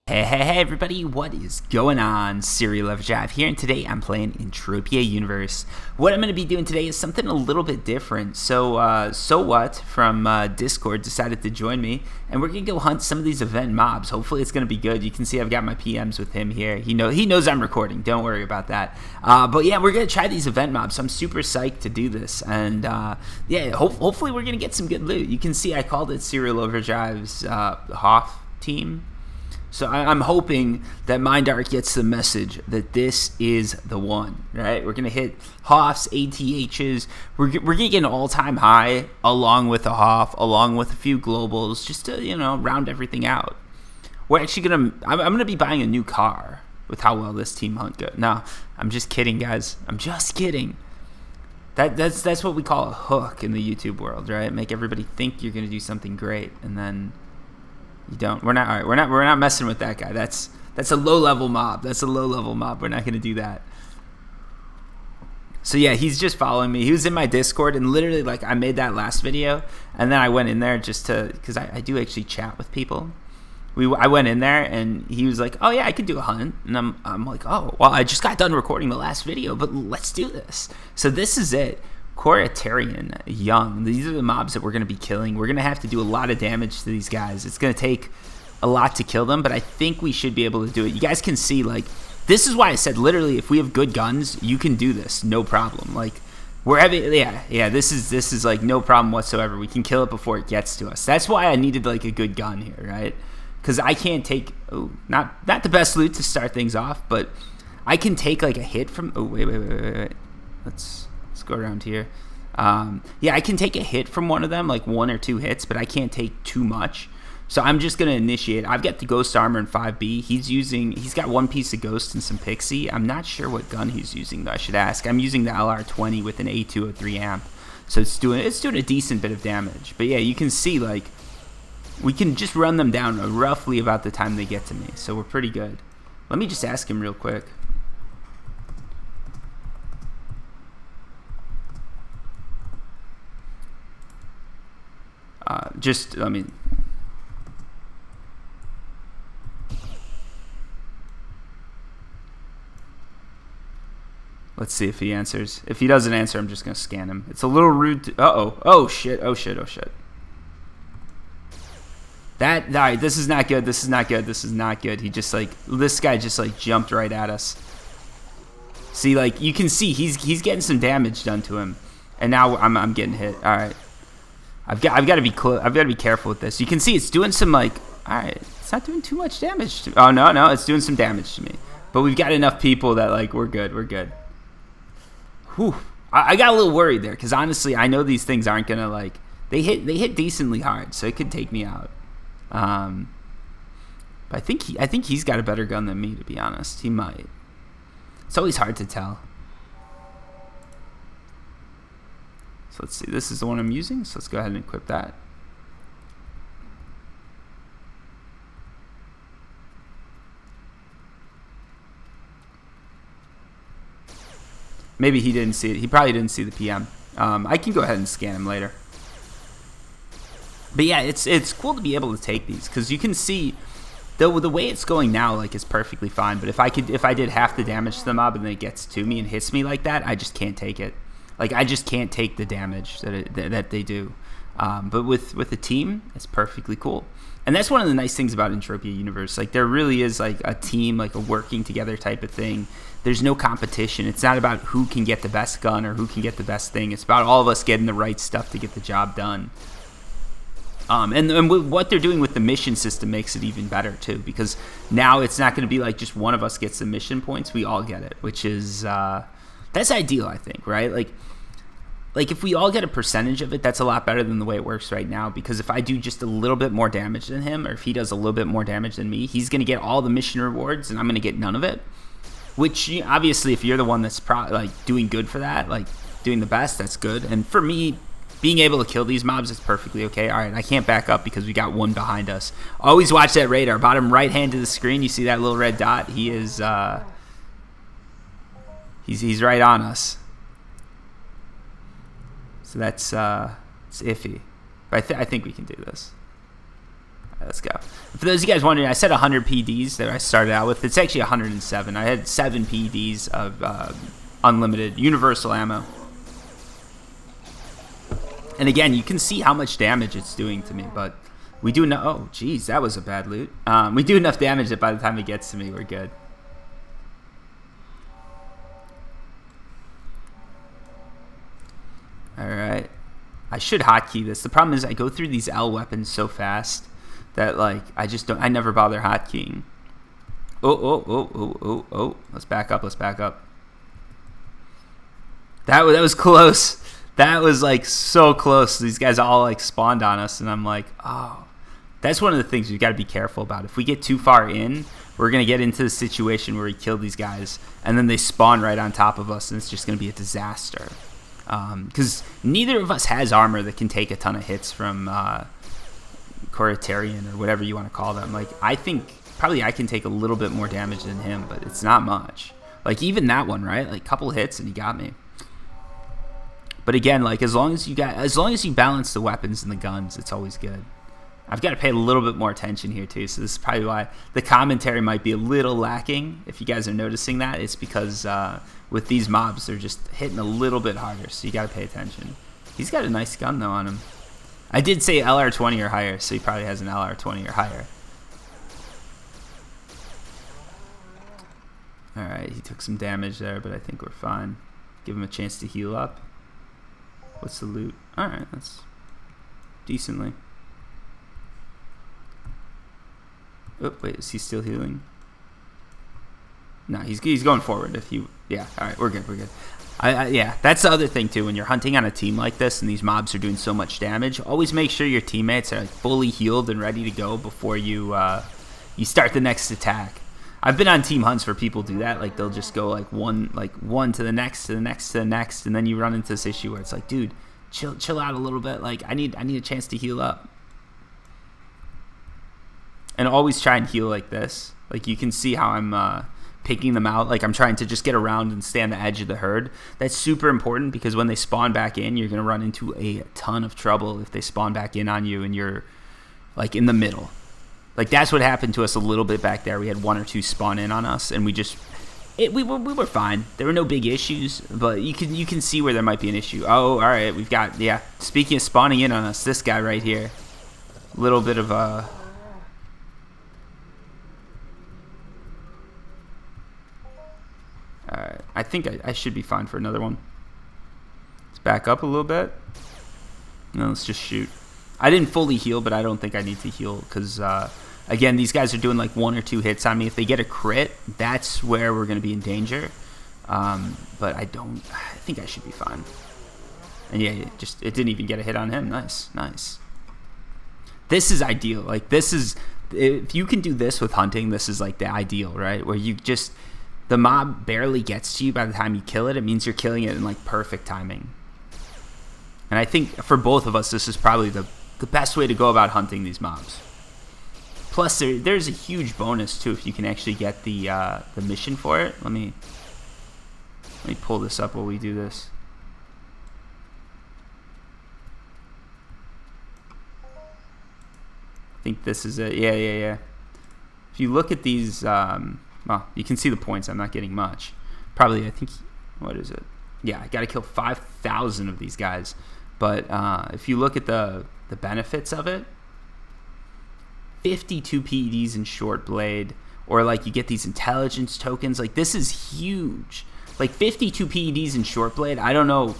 Hey everybody, what is going on? Serial Lover Jive here, and today I'm playing Entropia Universe. What I'm going to be doing today is something a little bit different. So What from Discord decided to join me, and we're going to go hunt some of these event mobs. Hopefully it's going to be good. You can see I've got my PMs with him here. He knows I'm recording. Don't worry about that. But yeah, we're going to try these event mobs. So I'm super psyched to do this, and yeah, hopefully we're going to get some good loot. You can see I called it Serial Lover Jive's Hoff team. So I'm hoping that Mindark gets the message that this is the one, right? We're going to hit Hoffs, ATHs. We're going to get an all-time high along with a Hoff, along with a few globals, just to, round everything out. We're actually I'm going to be buying a new car with how well this team hunt goes. No, I'm just kidding, guys. I'm just kidding. That's what we call a hook in the YouTube world, right? Make everybody think you're going to do something great, and then you don't. We're not. All right. We're not messing with that guy. That's a low level mob. That's a low level mob. We're not going to do that. So yeah, he's just following me. He was in my Discord, and literally, like, I made that last video, and then I went in there just to, because I do actually chat with people. I went in there, and he was like, "Oh yeah, I could do a hunt," and I'm like, "Oh well, I just got done recording the last video, but let's do this." So this is it. Coritarian, Young. These are the mobs that we're going to be killing. We're going to have to do a lot of damage to these guys. It's going to take a lot to kill them, but I think we should be able to do it. You guys can see, like, this is why I said, literally, if we have good guns, you can do this, no problem. Like, we're having, yeah, this is like no problem whatsoever. We can kill it before it gets to us. That's why I needed, like, a good gun here, right? Because I can't take, not the best loot to start things off, but I can take, like, a hit from, wait. Let's go around here. Yeah, I can take a hit from one of them, like 1 or 2 hits, but I can't take too much. So I'm just going to initiate. I've got the Ghost Armor in 5B. He's got 1 piece of Ghost and some Pixie. I'm not sure what gun he's using, though. I should ask. I'm using the LR20 with an A203 amp. So it's doing a decent bit of damage. But yeah, you can see, like, we can just run them down roughly about the time they get to me. So we're pretty good. Let me just ask him real quick. Let's see if he answers. If he doesn't answer, I'm just going to scan him. It's a little rude to, oh shit. Alright, this is not good. This is not good. He just, like, this guy just, like, jumped right at us. See, like, you can see he's getting some damage done to him. And now I'm getting hit. Alright. I've got to be close. I've got to be careful with this. You can see it's doing some, like, all right, it's not doing too much damage to me. Oh no, it's doing some damage to me. But we've got enough people that, like, we're good. Whew. I got a little worried there because honestly, I know these things aren't gonna, like, they hit decently hard, so it could take me out. But I think he's got a better gun than me, to be honest. He might. It's always hard to tell. So let's see, this is the one I'm using, so let's go ahead and equip that. Maybe he didn't see it. He probably didn't see the PM. I can go ahead and scan him later. But yeah, it's cool to be able to take these, because you can see the way it's going now, like, is perfectly fine. But if I did half the damage to the mob and then it gets to me and hits me like that, I just can't take it. Like, I just can't take the damage that they do. But with the team, it's perfectly cool. And that's one of the nice things about Entropia Universe. Like, there really is, like, a team, like a working together type of thing. There's no competition. It's not about who can get the best gun or who can get the best thing. It's about all of us getting the right stuff to get the job done. And what they're doing with the mission system makes it even better, too. Because now it's not going to be like just one of us gets the mission points. We all get it, which is... that's ideal, I think, right? Like if we all get a percentage of it, that's a lot better than the way it works right now. Because if I do just a little bit more damage than him, or if he does a little bit more damage than me, he's going to get all the mission rewards, and I'm going to get none of it. Which, obviously, if you're the one that's like doing good for that, like doing the best, that's good. And for me, being able to kill these mobs is perfectly okay. All right, I can't back up because we got one behind us. Always watch that radar. Bottom right hand of the screen, you see that little red dot? He is... He's right on us. So that's it's iffy. But I think we can do this. All right, let's go. For those of you guys wondering, I said 100 PDs that I started out with. It's actually 107. I had 7 PDs of unlimited universal ammo. And again, you can see how much damage it's doing to me, but we do know. Oh, geez, that was a bad loot. We do enough damage that by the time it gets to me, we're good. All right, I should hotkey this. The problem is I go through these L weapons so fast that like I just don't. I never bother hotkeying. Oh! Let's back up. That was close. That was like so close. These guys all like spawned on us, and I'm like, oh, that's one of the things we've got to be careful about. If we get too far in, we're gonna get into the situation where we kill these guys, and then they spawn right on top of us, and it's just gonna be a disaster. Because neither of us has armor that can take a ton of hits from Coritarian or whatever you want to call them. Like I think probably I can take a little bit more damage than him, but it's not much. Like even that one, right? Like couple hits and he got me. But again, like as long as you balance the weapons and the guns, it's always good. I've got to pay a little bit more attention here too, so this is probably why the commentary might be a little lacking. If you guys are noticing that, it's because with these mobs, they're just hitting a little bit harder, so you got to pay attention. He's got a nice gun though on him. I did say LR20 or higher, so he probably has an LR20 or higher. All right, he took some damage there, but I think we're fine. Give him a chance to heal up. What's the loot? All right, that's decently. Oh, wait, is he still healing? No, he's going forward. Yeah, all right, we're good. Yeah, that's the other thing too. When you're hunting on a team like this and these mobs are doing so much damage, always make sure your teammates are like fully healed and ready to go before you start the next attack. I've been on team hunts where people do that. Like they'll just go like one to the next, and then you run into this issue where it's like, dude, chill out a little bit. Like I need a chance to heal up. And always try and heal like this. Like you can see how I'm picking them out. Like I'm trying to just get around and stay on the edge of the herd. That's super important because when they spawn back in, you're gonna run into a ton of trouble if they spawn back in on you and you're like in the middle. Like that's what happened to us a little bit back there. We had 1 or 2 spawn in on us, and we were fine. There were no big issues, but you can see where there might be an issue. Oh, all right, we've got Speaking of spawning in on us, this guy right here, little bit of a. All right, I think I should be fine for another one. Let's back up a little bit. No, let's just shoot. I didn't fully heal, but I don't think I need to heal because, again, these guys are doing like 1 or 2 hits on me. If they get a crit, that's where we're going to be in danger. But I think I should be fine. And yeah, it didn't even get a hit on him. Nice. This is ideal. Like if you can do this with hunting, this is like the ideal, right? Where the mob barely gets to you by the time you kill it. It means you're killing it in like perfect timing. And I think for both of us, this is probably the best way to go about hunting these mobs. Plus, there's a huge bonus too if you can actually get the mission for it. Let me pull this up while we do this. I think this is it. Yeah. If you look at these, well, you can see the points. I'm not getting much. Probably, I think. What is it? Yeah, I got to kill 5,000 of these guys. But if you look at the benefits of it, 52 PEDs in short blade, or like you get these intelligence tokens. Like this is huge. Like 52 PEDs in short blade. I don't know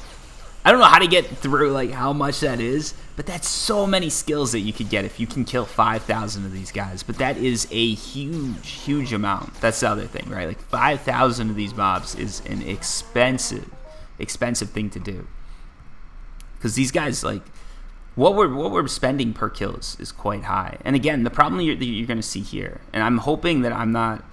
how to get through like how much that is, but that's so many skills that you could get if you can kill 5,000 of these guys. But that is a huge amount. That's the other thing, right? Like 5,000 of these mobs is an expensive thing to do. Because these guys, like, what we're spending per kill is quite high. And again, the problem that you're going to see here, and I'm hoping that I'm not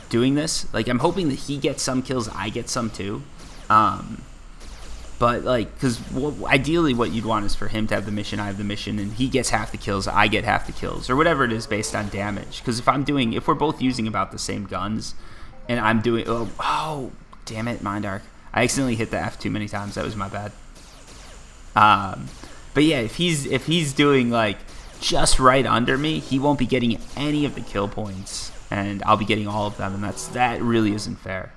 doing this. Like, I'm hoping that he gets some kills, I get some too. But, like, because ideally what you'd want is for him to have the mission, I have the mission, and he gets half the kills, I get half the kills, or whatever it is based on damage. Because if we're both using about the same guns, and I'm doing, oh damn it, Mind Arc. I accidentally hit the F too many times. That was my bad. But yeah, if he's doing like just right under me, he won't be getting any of the kill points, and I'll be getting all of them, and that really isn't fair.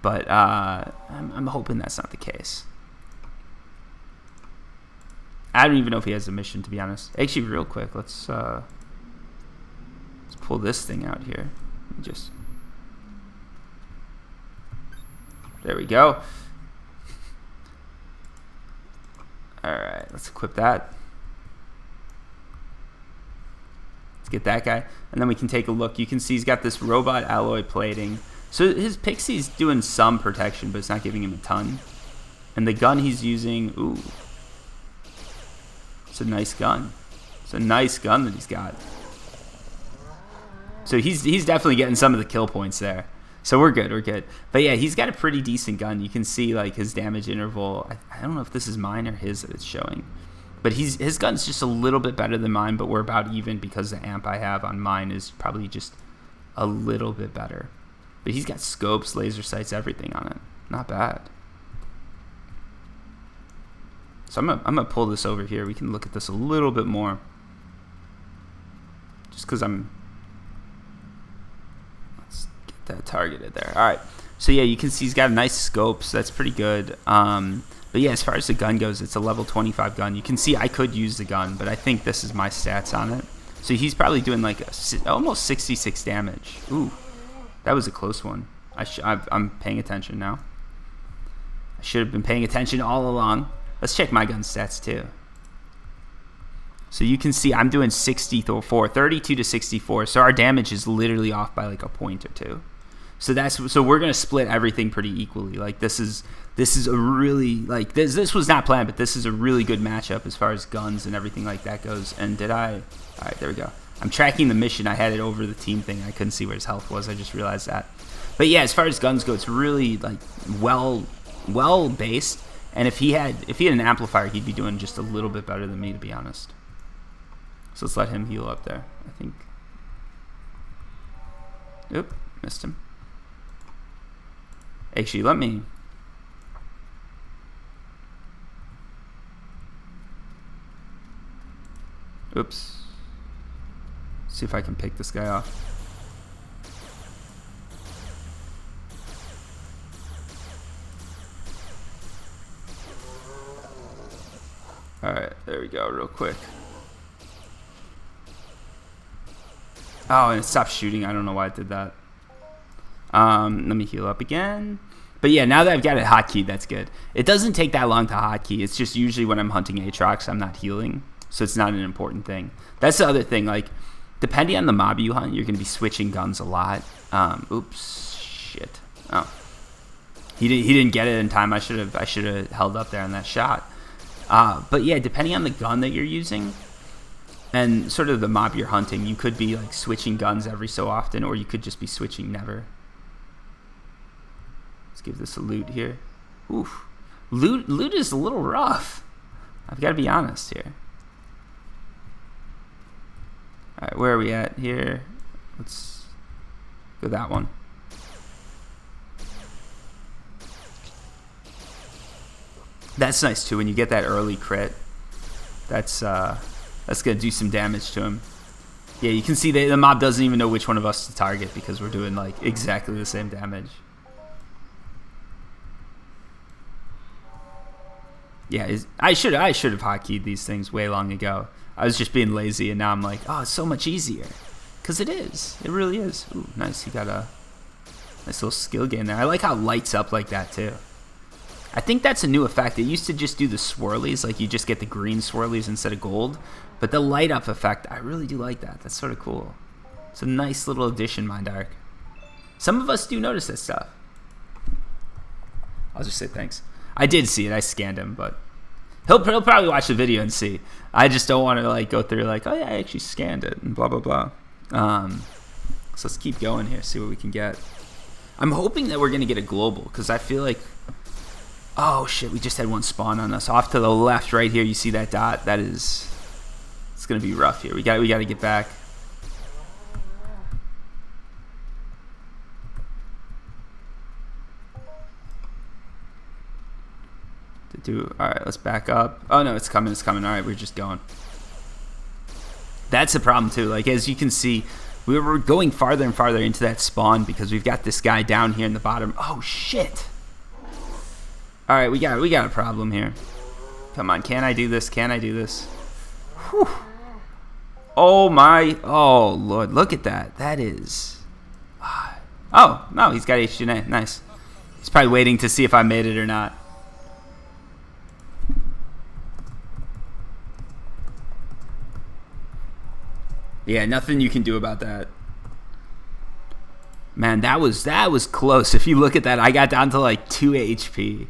But I'm hoping that's not the case. I don't even know if he has a mission, to be honest. Actually, real quick, let's pull this thing out here. Just there we go. All right, let's equip that. Let's get that guy, and then we can take a look. You can see he's got this robot alloy plating. So his pixie's doing some protection, but it's not giving him a ton. And the gun he's using, ooh, it's a nice gun. It's a nice gun that he's got. So he's definitely getting some of the kill points there. So we're good, we're good. But yeah, he's got a pretty decent gun. You can see like his damage interval. I don't know if this is mine or his that it's showing. But his gun's just a little bit better than mine, but we're about even because the amp I have on mine is probably just a little bit better. But he's got scopes, laser sights, everything on it. Not bad. So I'm gonna pull this over here. We can look at this a little bit more. Just because let's get that targeted there. All right. So yeah, you can see he's got nice scopes. That's pretty good. But yeah, as far as the gun goes, it's a level 25 gun. You can see I could use the gun, but I think this is my stats on it. So he's probably doing like almost 66 damage. Ooh. That was a close one. I'm paying attention now. I should have been paying attention all along. Let's check my gun stats too. So you can see I'm doing 64, 32 to 64. So our damage is literally off by like a point or two. So we're gonna split everything pretty equally. Like this is a really like this was not planned, but this is a really good matchup as far as guns and everything like that goes. And all right, there we go. I'm tracking the mission. I had it over the team thing. I couldn't see where his health was. I just realized that. But yeah, as far as guns go, it's really like well based. And if he had an amplifier, he'd be doing just a little bit better than me, to be honest. So let's let him heal up there. I think. Oop, missed him. Actually, let me. Oops. See if I can pick this guy off. Alright, there we go, real quick. Oh, and it stopped shooting. I don't know why it did that. Let me heal up again. But yeah, now that I've got it hotkeyed, that's good. It doesn't take that long to hotkey. It's just usually when I'm hunting Aatrox, I'm not healing. So it's not an important thing. That's the other thing, like, depending on the mob you hunt, you're going to be switching guns a lot. Oops, shit. Oh, he didn't get it in time. I should have held up there on that shot. But yeah, depending on the gun that you're using and sort of the mob you're hunting, you could be like switching guns every so often, or you could just be switching never. Let's give this a loot here. Oof, loot is a little rough. I've got to be honest here. All right, where are we at here? Let's go that one. That's nice too. When you get that early crit, that's gonna do some damage to him. Yeah, you can see the mob doesn't even know which one of us to target because we're doing like exactly the same damage. Yeah, I should have hotkeyed these things way long ago. I was just being lazy, and now I'm like, oh, it's so much easier. Because it is. It really is. Ooh, nice. You got a nice little skill gain there. I like how it lights up like that, too. I think that's a new effect. It used to just do the swirlies. Like, you just get the green swirlies instead of gold. But the light up effect, I really do like that. That's sort of cool. It's a nice little addition, Mindark. Some of us do notice that stuff. I'll just say thanks. I did see it. I scanned him, but he'll probably watch the video and see. I just don't want to like go through like, oh yeah, I actually scanned it and blah blah blah. So let's keep going here, see what we can get. I'm hoping that we're gonna get a global because I feel like, oh shit, we just had one spawn on us off to the left right here. You see that dot? That is, it's gonna be rough here. We got to get back. do. All right, let's back up. Oh no, it's coming. It's coming. All right, we're just going. That's the problem too. Like as you can see, we were going farther and farther into that spawn because we've got this guy down here in the bottom. Oh shit! All right, we got a problem here. Come on, can I do this? Can I do this? Whew. Oh my! Oh lord, look at that. That is. Oh no, he's got HGNA. Nice. He's probably waiting to see if I made it or not. Yeah, nothing you can do about that. Man, that was close. If you look at that, I got down to like 2 HP.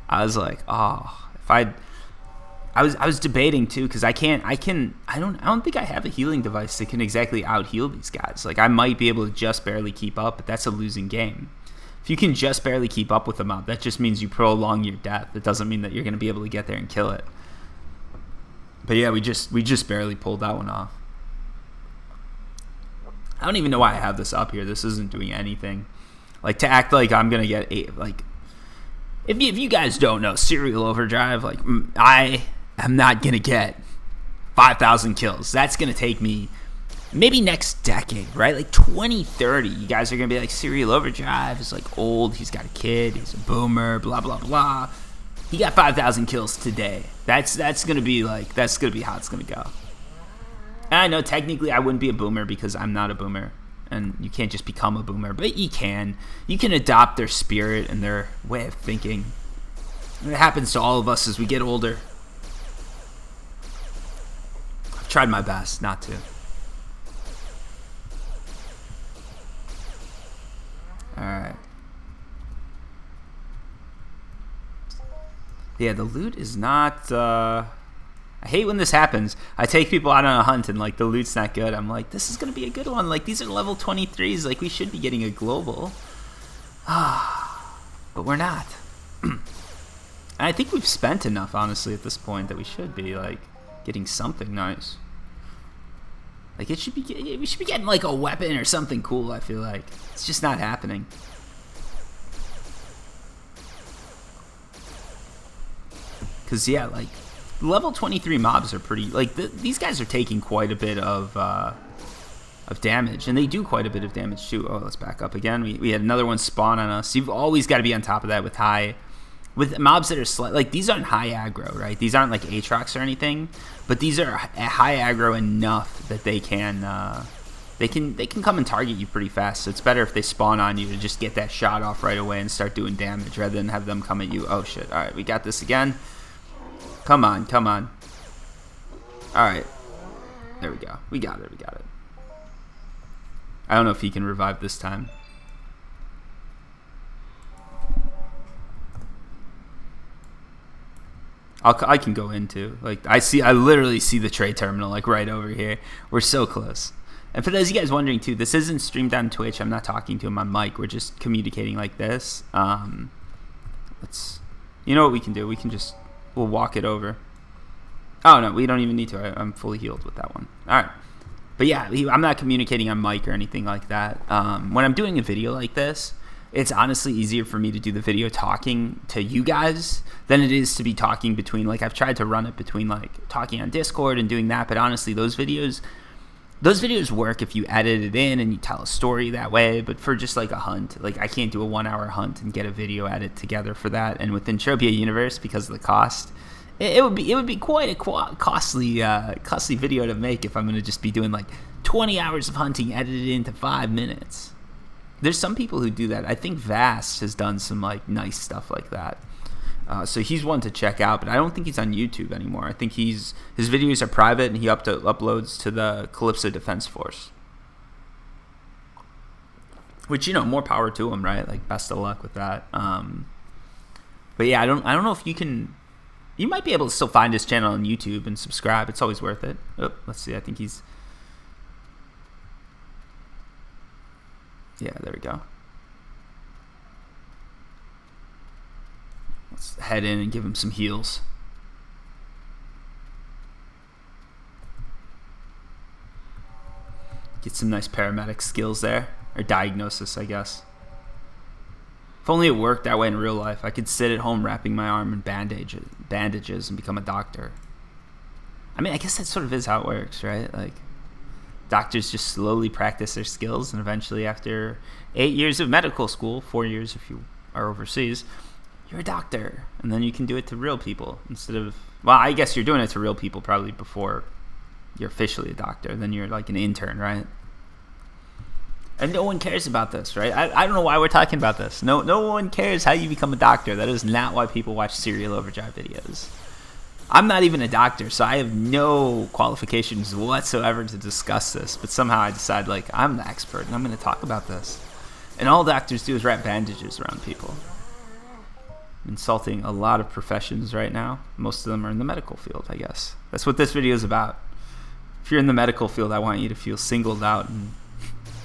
I was like, oh, if I was debating too because I don't think I have a healing device that can exactly out heal these guys. Like I might be able to just barely keep up, but that's a losing game. If you can just barely keep up with the mob, that just means you prolong your death. It doesn't mean that you're going to be able to get there and kill it. But yeah, we just barely pulled that one off. I don't even know why I have this up here. This isn't doing anything. Like to act like I'm gonna get 8. Like if you guys don't know Serial Overdrive, like I am not gonna get 5,000 kills. That's gonna take me maybe next decade, right? Like 2030. You guys are gonna be like Serial Overdrive is like old. He's got a kid. He's a boomer. Blah blah blah. He got 5,000 kills today. That's gonna be how it's gonna go. And I know technically I wouldn't be a boomer because I'm not a boomer, and you can't just become a boomer, but you can adopt their spirit and their way of thinking. And it happens to all of us as we get older. I've tried my best not to. Alright. Yeah, the loot is not I hate when this happens. I take people out on a hunt and like the loot's not good. I'm like, this is gonna be a good one. Like these are level 23s. Like we should be getting a global. But we're not. And I think we've spent enough, honestly, at this point that we should be like getting something nice. Like we should be getting like a weapon or something cool. I feel like it's just not happening. Cause yeah, like. Level 23 mobs are pretty like these guys are taking quite a bit of damage, and they do quite a bit of damage too. Oh, let's back up again. We had another one spawn on us. You've always got to be on top of that with mobs that are like these aren't high aggro, right? These aren't like Aatrox or anything, but these are high aggro enough that they can come and target you pretty fast. So it's better if they spawn on you to just get that shot off right away and start doing damage rather than have them come at you. Oh shit! All right, we got this again. Come on, come on. Alright. There we go. We got it, we got it. I don't know if he can revive this time. I can go into. Like, I literally see the trade terminal, like, right over here. We're so close. And for those of you guys wondering, too, this isn't streamed on Twitch. I'm not talking to him on mic. We're just communicating like this. You know what we can do? We can just... We'll walk it over. Oh, no, we don't even need to. I'm fully healed with that one. All right. But yeah, I'm not communicating on mic or anything like that. When I'm doing a video like this, it's honestly easier for me to do the video talking to you guys than it is to be talking between, like, I've tried to run it between, like, talking on Discord and doing that. But honestly, those videos work if you edit it in and you tell a story that way. But for just like a hunt, like I can't do a 1-hour hunt and get a video edit together for that. And with Entropia Universe, because of the cost, it would be quite a costly video to make if I'm going to just be doing like 20 hours of hunting edited into 5 minutes. There's some people who do that. I think Vast has done some like nice stuff like that. So he's one to check out, but I don't think he's on YouTube anymore. I think his videos are private, and he uploads to the Calypso Defense Force. Which, you know, more power to him, right? Like, best of luck with that. But yeah, I don't know if you can. You might be able to still find his channel on YouTube and subscribe. It's always worth it. Oh, let's see. I think he's. Yeah, there we go. Let's head in and give him some heals. Get some nice paramedic skills there. Or diagnosis, I guess. If only it worked that way in real life. I could sit at home wrapping my arm in bandages and become a doctor. I mean, I guess that sort of is how it works, right? Like, doctors just slowly practice their skills, and eventually after 8 years of medical school, 4 years if you are overseas, you're a doctor. And then you can do it to real people instead of... Well, I guess you're doing it to real people probably before you're officially a doctor. Then you're like an intern, right? And no one cares about this, right? I don't know why we're talking about this. No one cares how you become a doctor. That is not why people watch Serial Overdrive videos. I'm not even a doctor, so I have no qualifications whatsoever to discuss this. But somehow I decide, like, I'm the expert, and I'm going to talk about this. And all doctors do is wrap bandages around people. I'm insulting a lot of professions right now. Most of them are in the medical field, I guess. That's what this video is about. If you're in the medical field, I want you to feel singled out and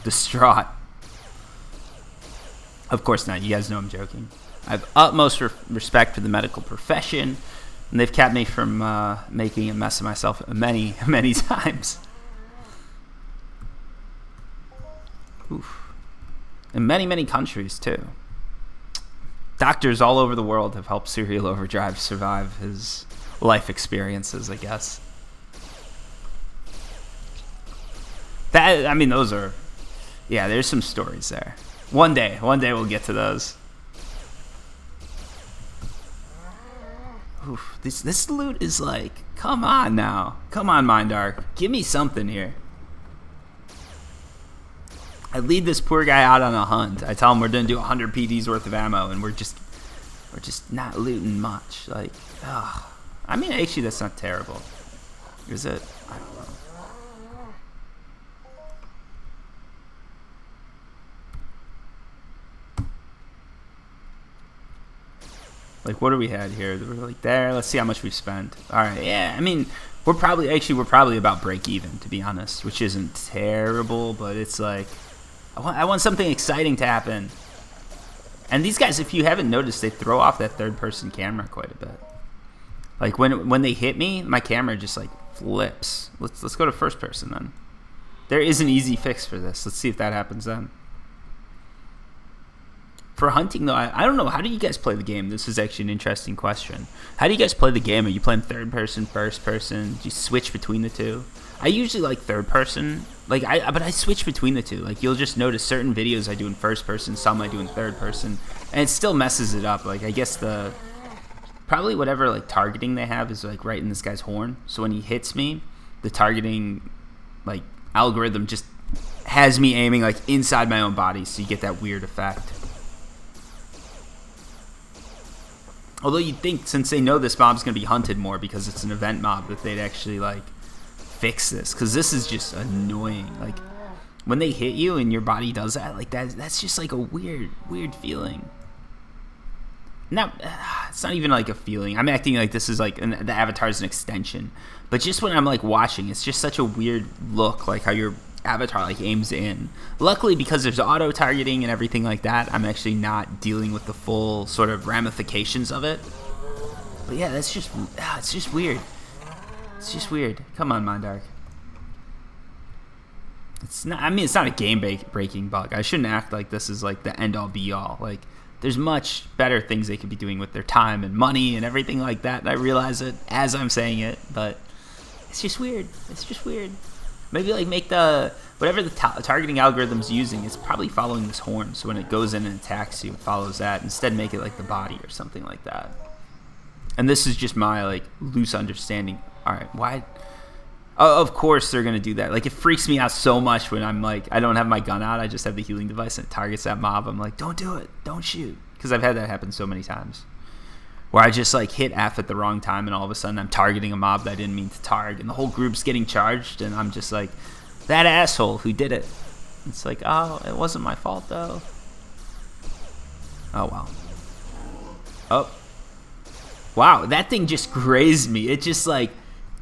distraught. Of course not. You guys know I'm joking. I have utmost respect for the medical profession, and they've kept me from making a mess of myself many, many times. Oof. In many, many countries, too. Doctors all over the world have helped Serial Overdrive survive his life experiences, I guess. I mean, those are... Yeah, there's some stories there. One day we'll get to those. Oof, this loot is like, come on now. Come on, Mindark. Give me something here. I lead this poor guy out on a hunt. I tell him we're going to do 100 PD's worth of ammo, and we're just not looting much. Like, ugh. I mean, actually, that's not terrible. Is it? I don't know. Like, what do we had here? We're like there. Let's see how much we've spent. All right, yeah. I mean, we're probably about break even, to be honest, which isn't terrible, but it's like I want something exciting to happen. And these guys, if you haven't noticed, they throw off that third-person camera quite a bit. Like when they hit me, my camera just like flips. Let's go to first person then. There is an easy fix for this. Let's see if that happens then. For hunting, though, I don't know. How do you guys play the game? This is actually an interesting question. How do you guys play the game? Are you playing third person, first person? Do you switch between the two? I usually like third person. But I switch between the two. Like, you'll just notice certain videos I do in first person, some I do in third person, and it still messes it up. Like, I guess probably whatever like targeting they have is like right in this guy's horn. So when he hits me, the targeting like algorithm just has me aiming like inside my own body, so you get that weird effect. Although you'd think, since they know this mob's going to be hunted more because it's an event mob, that they'd actually, like, fix this. Because this is just annoying. Like, when they hit you and your body does that, like, that's just, like, a weird feeling. It's not even, like, a feeling. I'm acting like this is, like, the avatar's an extension. But just when I'm, like, watching, it's just such a weird look, like, how your avatar like aims in. Luckily, because there's auto targeting and everything like that, I'm actually not dealing with the full sort of ramifications of it. But yeah, that's just it's just weird. It's just weird. Come on, Mindark. It's not. I mean, it's not a game breaking bug. I shouldn't act like this is like the end all be all. Like, there's much better things they could be doing with their time and money and everything like that. And I realize it as I'm saying it, but it's just weird. It's just weird. Maybe like make whatever the targeting algorithm's using, it's probably following this horn. So when it goes in and attacks you, it follows that. Instead, make it like the body or something like that. And this is just my like loose understanding. All right, why? Of course they're gonna do that. Like, it freaks me out so much when I'm like, I don't have my gun out. I just have the healing device and it targets that mob. I'm like, don't do it. Don't shoot. Because I've had that happen so many times. Where I just like hit F at the wrong time and all of a sudden I'm targeting a mob that I didn't mean to target, and the whole group's getting charged and I'm just like, that asshole who did it. It's like, oh, it wasn't my fault though. Oh well. Oh. Wow, that thing just grazed me. It just like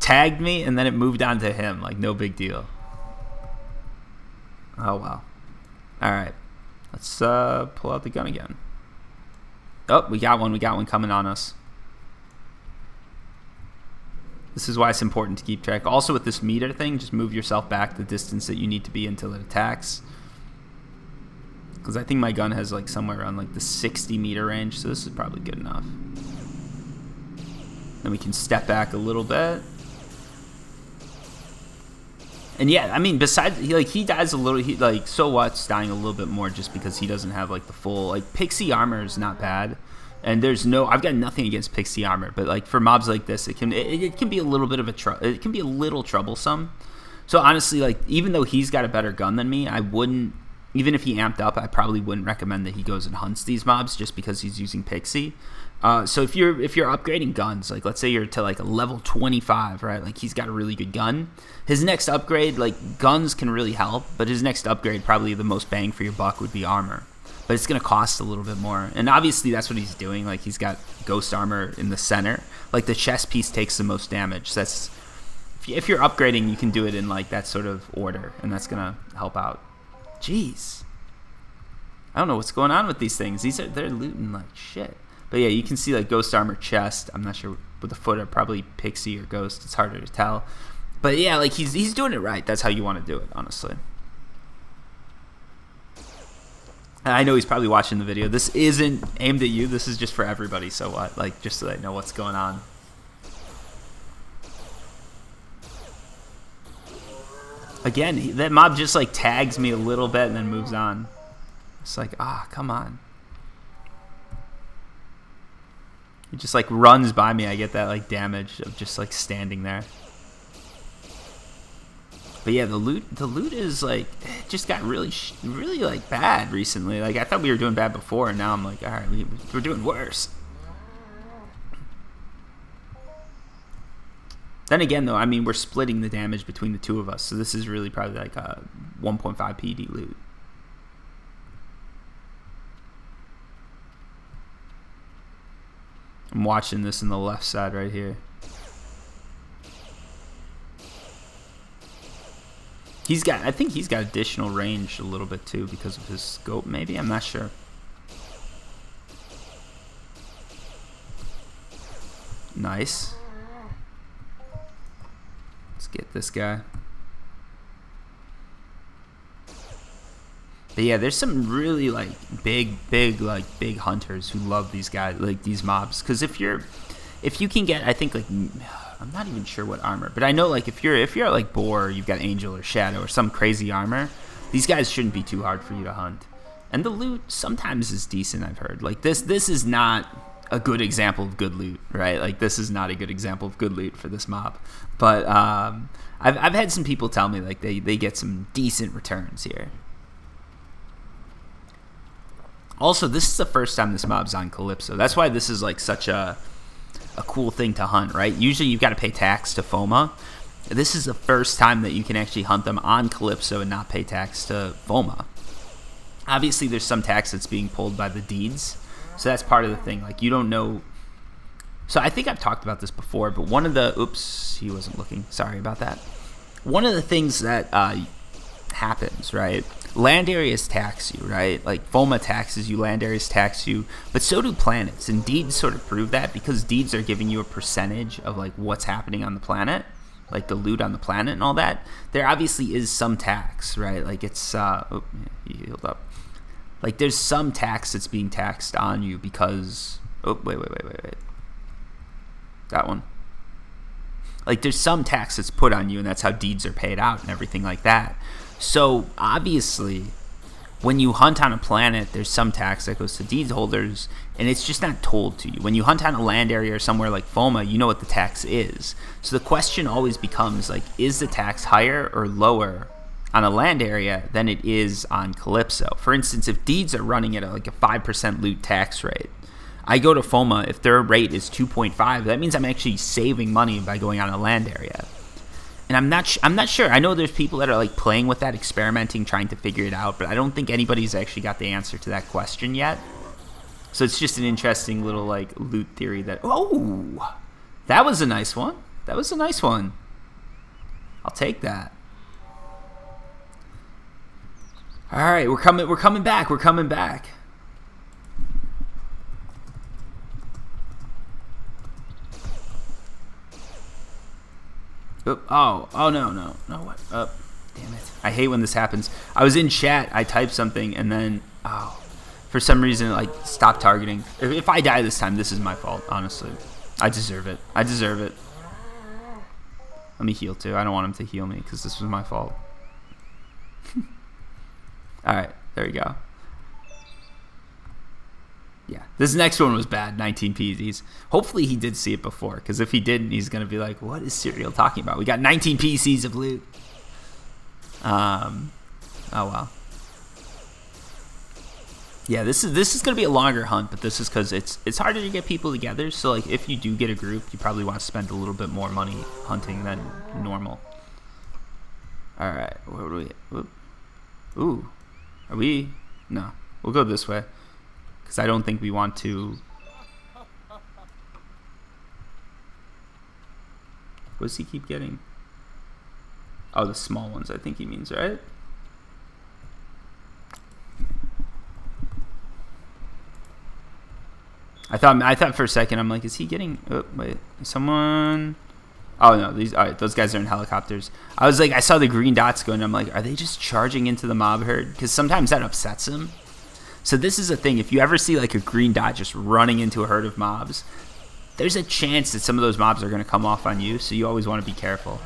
tagged me and then it moved on to him. Like, no big deal. Oh well. Alright. Let's pull out the gun again. Oh, we got one coming on us. This is why it's important to keep track. Also with this meter thing, just move yourself back the distance that you need to be until it attacks. because I think my gun has like somewhere around like the 60-meter range, so this is probably good enough. Then we can step back a little bit. And yeah, I mean, besides, he dies a little, like, so what's dying a little bit more just because he doesn't have, like, the full, like, pixie armor is not bad. And I've got nothing against pixie armor, but, like, for mobs like this, it can be a little bit of it can be a little troublesome. So, honestly, like, even though he's got a better gun than me, I wouldn't, even if he amped up, I probably wouldn't recommend that he goes and hunts these mobs just because he's using pixie. So if you're upgrading guns, like let's say you're to like a level 25, right? Like he's got a really good gun. His next upgrade, like guns can really help, but his next upgrade, probably the most bang for your buck, would be armor. But it's going to cost a little bit more. And obviously that's what he's doing. Like he's got ghost armor in the center. Like the chest piece takes the most damage. So that's, if you're upgrading, you can do it in like that sort of order, and that's going to help out. Jeez. I don't know what's going on with these things. They're looting like shit. But yeah, you can see like ghost armor chest. I'm not sure with the foot are probably pixie or ghost. It's harder to tell. But yeah, like he's doing it right. That's how you want to do it, honestly. And I know he's probably watching the video. This isn't aimed at you. This is just for everybody. So what? Like just so they know what's going on. Again, that mob just like tags me a little bit and then moves on. It's like, come on. He just like runs by me. I get that like damage of just like standing there. But yeah, the loot is like, it just got really like bad recently. Like I thought we were doing bad before, and now I'm like, all right, we're doing worse. Then again, though, I mean, we're splitting the damage between the two of us, so this is really probably like a 1.5 PD loot. I'm watching this in the left side right here. I think he's got additional range a little bit too because of his scope, maybe? I'm not sure. Nice. Let's get this guy. But yeah, there's some really like big hunters who love these guys, like these mobs. Because if you can get, I think like, I'm not even sure what armor, but I know like if you're like Boar, you've got Angel or Shadow or some crazy armor, these guys shouldn't be too hard for you to hunt. And the loot sometimes is decent, I've heard. Like this is not a good example of good loot, right? Like this is not a good example of good loot for this mob. But I've had some people tell me like they get some decent returns here. Also, this is the first time this mob's on Calypso. That's why this is like such a cool thing to hunt, right? Usually you've got to pay tax to FOMA. This is the first time that you can actually hunt them on Calypso and not pay tax to FOMA. Obviously, there's some tax that's being pulled by the deeds, so that's part of the thing. Like, you don't know. So I think I've talked about this before, but one of the... Oops, he wasn't looking. Sorry about that. One of the things that happens, right? Land areas tax you, right? Like FOMA taxes you, land areas tax you, but so do planets. And deeds sort of prove that because deeds are giving you a percentage of like what's happening on the planet, like the loot on the planet and all that. There obviously is some tax, right? Like it's oh, he healed up. Like there's some tax that's being taxed on you because wait. That one. Like there's some tax that's put on you, and that's how deeds are paid out and everything like that. So obviously, when you hunt on a planet, there's some tax that goes to deed holders, and it's just not told to you. When you hunt on a land area or somewhere like FOMA, you know what the tax is. So the question always becomes like, is the tax higher or lower on a land area than it is on Calypso? For instance, if deeds are running at like a 5% loot tax rate, I go to FOMA, if their rate is 2.5, that means I'm actually saving money by going on a land area. And I'm not sure. I know there's people that are like playing with that, experimenting, trying to figure it out, but I don't think anybody's actually got the answer to that question yet. So it's just an interesting little like loot theory that, oh, that was a nice one. That was a nice one. I'll take that. All right, we're coming back. Oh, no, what? Damn it. I hate when this happens. I was in chat, I typed something, and then Oh, for some reason, like, stop targeting. If I die this time, this is my fault, honestly. I deserve it. I deserve it. Let me heal, too. I don't want him to heal me, because this was my fault. Alright, there we go. Yeah, this next one was bad, 19 PCs. Hopefully he did see it before, because if he didn't, he's going to be like, what is Serial talking about? We got 19 PCs of loot. Oh, well. Yeah, this is gonna be a longer hunt, but this is because it's harder to get people together. So like, if you do get a group, you probably want to spend a little bit more money hunting than normal. All right, where do we? Ooh, are we? No, we'll go this way because I don't think we want to. What does he keep getting? Oh, the small ones, I think he means, right? I thought for a second, I'm like, is he getting? Oh, wait, someone. Oh no, these. All right, those guys are in helicopters. I was like, I saw the green dots going. I'm like, are they just charging into the mob herd? Because sometimes that upsets them. So this is a thing. If you ever see like a green dot just running into a herd of mobs, there's a chance that some of those mobs are going to come off on you. So you always want to be careful.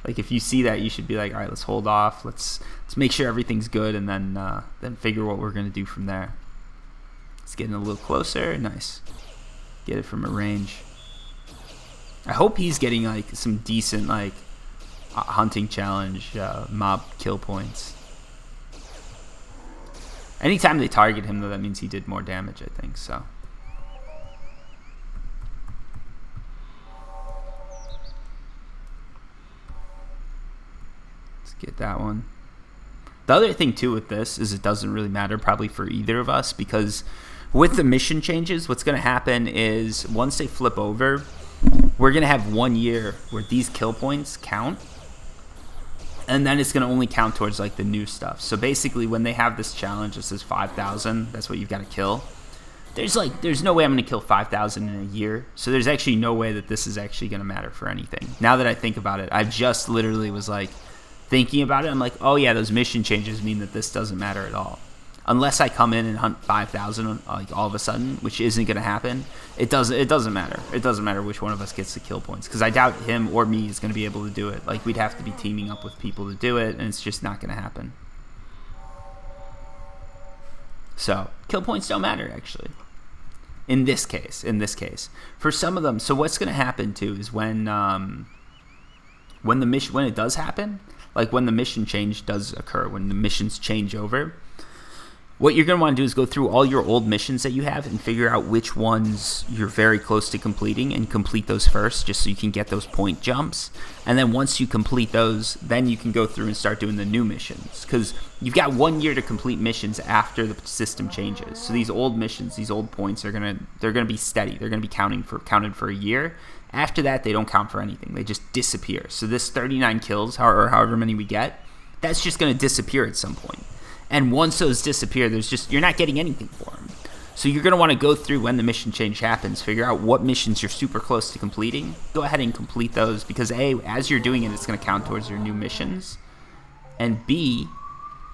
Like if you see that, you should be like, all right, let's hold off. Let's make sure everything's good, and then figure what we're going to do from there. It's getting a little closer. Nice. Get it from a range. I hope he's getting like some decent like hunting challenge mob kill points. Anytime they target him though, that means he did more damage, I think. So let's get that one. The other thing too with this is it doesn't really matter probably for either of us, because with the mission changes, what's going to happen is once they flip over, we're going to have 1 year where these kill points count, and then it's going to only count towards like the new stuff. So basically when they have this challenge that says 5,000, that's what you've got to kill. There's no way I'm going to kill 5,000 in a year. So there's actually no way that this is actually going to matter for anything. Now that I think about it, I just literally was like thinking about it. I'm like, oh yeah, those mission changes mean that this doesn't matter at all. Unless I come in and hunt 5,000 like all of a sudden, which isn't going to happen. It doesn't matter. It doesn't matter which one of us gets the kill points, because I doubt him or me is going to be able to do it. Like we'd have to be teaming up with people to do it, and it's just not going to happen. So kill points don't matter actually. In this case, for some of them. So what's going to happen too is when it does happen, like when the mission change does occur, when the missions change over, what you're going to want to do is go through all your old missions that you have and figure out which ones you're very close to completing and complete those first, just so you can get those point jumps. And then once you complete those, then you can go through and start doing the new missions, because you've got 1 year to complete missions after the system changes. So these old missions, these old points they're going to be steady. They're going to be counted for a year. After that, they don't count for anything. They just disappear. So this 39 kills, or however many we get, that's just going to disappear at some point. And once those disappear, you're not getting anything for them. So you're going to want to go through when the mission change happens, figure out what missions you're super close to completing. Go ahead and complete those, because A, as you're doing it, it's going to count towards your new missions. And B,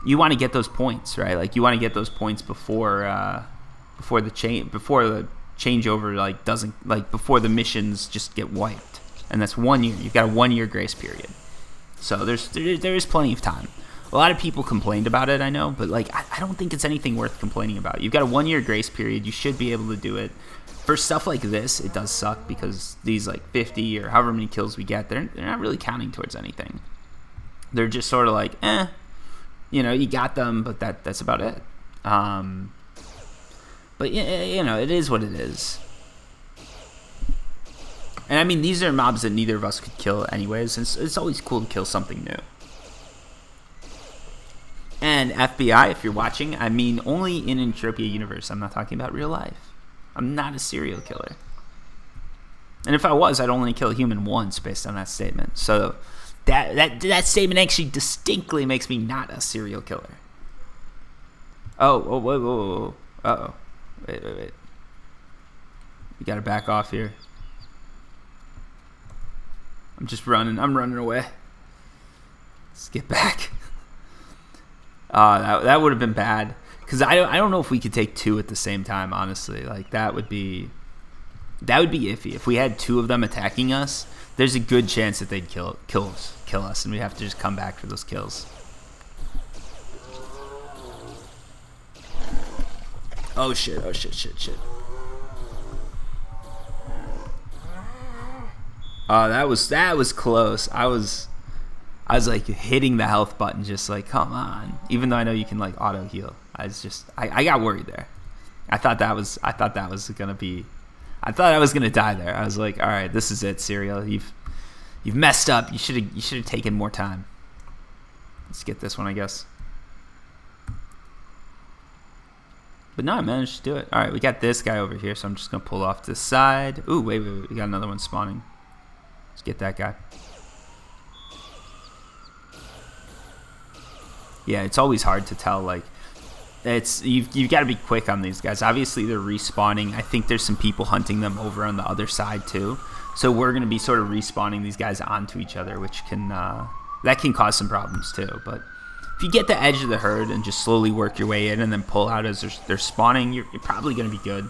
you want to get those points, right? Like you want to get those points before the changeover like doesn't, like before the missions just get wiped. And that's 1 year. You've got a 1 year grace period. So there is plenty of time. A lot of people complained about it, I know, but like I don't think it's anything worth complaining about. You've got a 1 year grace period. You should be able to do it. For stuff like this, it does suck because these like 50 or however many kills we get, they're not really counting towards anything. They're just sort of like, you got them, but that's about it. But it is what it is. And I mean, these are mobs that neither of us could kill anyways. It's always cool to kill something new. And FBI, if you're watching, I mean only in Entropia Universe. I'm not talking about real life. I'm not a serial killer. And if I was, I'd only kill a human once based on that statement. So that statement actually distinctly makes me not a serial killer. Whoa. Uh-oh. Wait. We gotta back off here. I'm just running. I'm running away. Let's get back. That would have been bad. Because I don't know if we could take 2 at the same time, honestly. Like, that would be iffy. If we had 2 of them attacking us, there's a good chance that they'd kill us, and we'd have to just come back for those kills. Oh shit, oh shit, shit, shit. Oh, that was close. I was like hitting the health button, just like, come on. Even though I know you can like auto heal, I got worried there. I thought I was gonna die there. I was like, all right, this is it, Serial. You've messed up. You should have taken more time. Let's get this one, I guess. But no, I managed to do it. All right, we got this guy over here, so I'm just gonna pull off to the side. Ooh, wait, we got another one spawning. Let's get that guy. Yeah, it's always hard to tell. Like, you've got to be quick on these guys. Obviously, they're respawning. I think there's some people hunting them over on the other side too. So we're gonna be sort of respawning these guys onto each other, which can that can cause some problems too. But if you get the edge of the herd and just slowly work your way in and then pull out as they're spawning, you're probably gonna be good.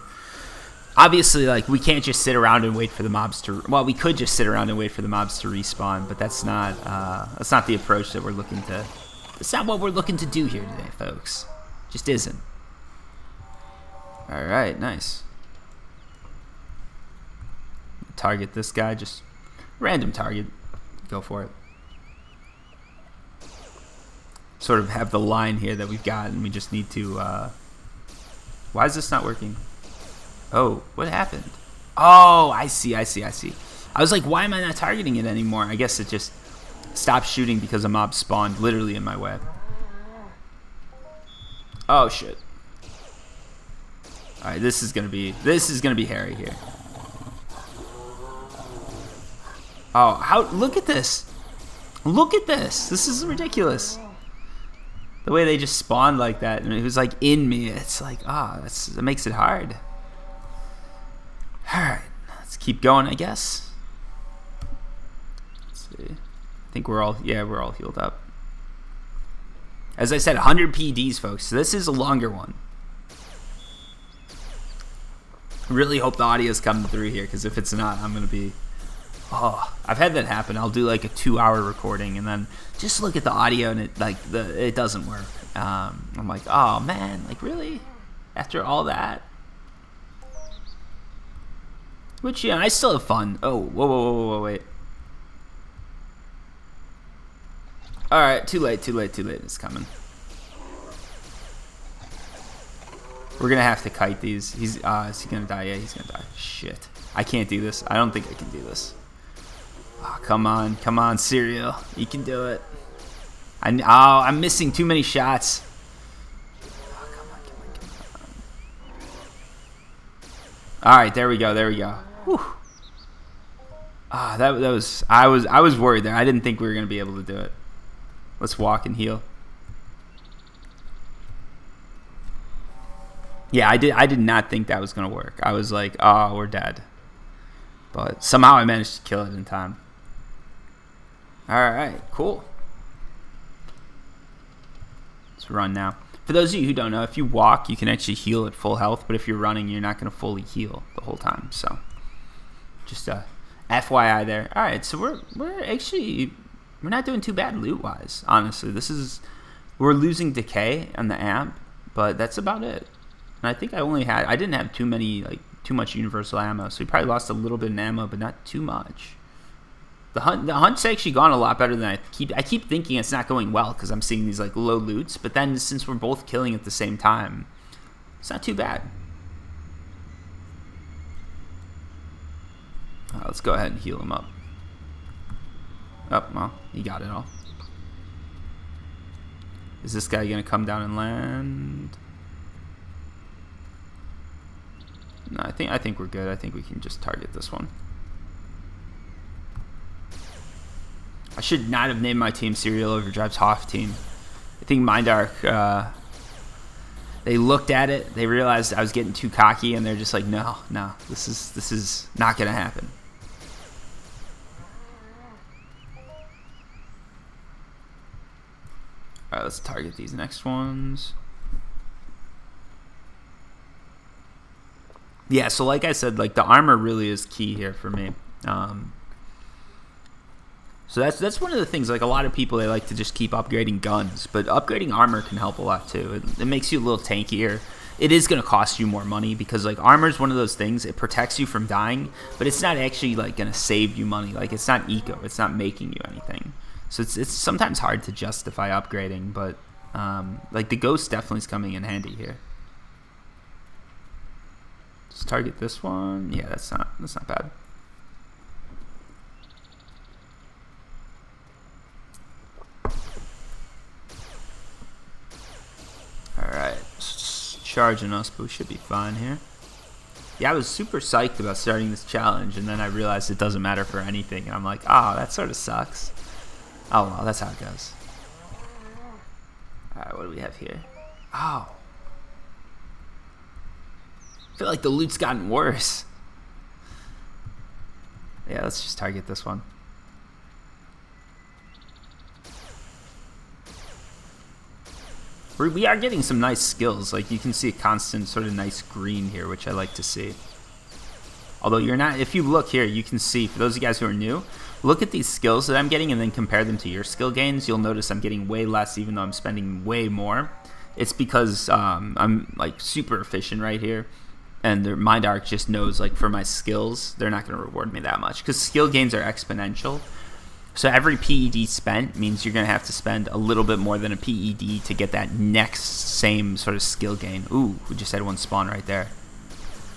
Obviously, like, we can't just sit around and wait for the mobs to. Well, we could just sit around and wait for the mobs to respawn, but that's not the approach that we're looking to. That's not what we're looking to do here today, folks. Just isn't. All right, nice. Target this guy, just random target. Go for it. Sort of have the line here that we've got, and we just need to. Why is this not working? Oh, what happened? Oh, I see. I was like, why am I not targeting it anymore? I guess it just stopped shooting because a mob spawned literally in my way. Oh shit. All right, this is gonna be hairy here. Oh, look at this. Look at this. This is ridiculous. The way they just spawned like that, and it was like in me. It's like, that makes it hard. Alright, let's keep going, I guess. Let's see. I think we're all healed up. As I said, 100 PDs, folks. So this is a longer one. Really hope the audio's coming through here, because if it's not, I'm going to be... Oh, I've had that happen. I'll do like a 2-hour recording, and then just look at the audio, and it doesn't work. I'm like, oh man, like really? After all that? Which, yeah, I still have fun. Oh, whoa, wait. Alright, too late. It's coming. We're gonna have to kite these. Is he gonna die? Yeah, he's gonna die. Shit. I can't do this. I don't think I can do this. Oh, come on, Serial. You can do it. I'm missing too many shots. Oh, come on. Alright, there we go. Whew. That was I was worried there. I didn't think we were gonna be able to do it. Let's walk and heal. Yeah, I did not think that was gonna work. I was like, oh, we're dead. But somehow I managed to kill it in time. Alright, cool. Let's run now. For those of you who don't know, if you walk, you can actually heal at full health, but if you're running, you're not going to fully heal the whole time. So, just a FYI there. All right, so we're not doing too bad loot-wise, honestly. We're losing decay on the amp, but that's about it. And I think I didn't have too much universal ammo, so we probably lost a little bit in ammo, but not too much. The hunt's actually gone a lot better than I keep thinking it's not going well because I'm seeing these like low loots, but then since we're both killing at the same time, it's not too bad. Let's go ahead and heal him up. Oh, well, he got it all. Is this guy gonna come down and land? No, I think we're good. I think we can just target this one. I should not have named my team Serial Overdrive's Hoff team. I think Mindark, they looked at it, they realized I was getting too cocky, and they're just like, no, this is not gonna happen. Alright, let's target these next ones. Yeah, so like I said, like the armor really is key here for me. So that's one of the things. Like a lot of people, they like to just keep upgrading guns, but upgrading armor can help a lot too. It makes you a little tankier. It is going to cost you more money because like armor is one of those things. It protects you from dying, but it's not actually like going to save you money. Like it's not eco. It's not making you anything. So it's sometimes hard to justify upgrading, but like the ghost definitely is coming in handy here. Let's target this one. Yeah, that's not bad. Alright, charging us, but we should be fine here. Yeah, I was super psyched about starting this challenge, and then I realized it doesn't matter for anything, and I'm like, oh, that sort of sucks. Oh well, that's how it goes. Alright, what do we have here? Oh. I feel like the loot's gotten worse. Yeah, let's just target this one. We are getting some nice skills. Like you can see a constant sort of nice green here, which I like to see. Although you're not, if you look here, you can see, for those of you guys who are new, look at these skills that I'm getting and then compare them to your skill gains. You'll notice I'm getting way less even though I'm spending way more. It's because I'm like super efficient right here. And their Mind Arc just knows like for my skills, they're not going to reward me that much. Because skill gains are exponential. So every PED spent means you're going to have to spend a little bit more than a PED to get that next same sort of skill gain. Ooh, we just had one spawn right there.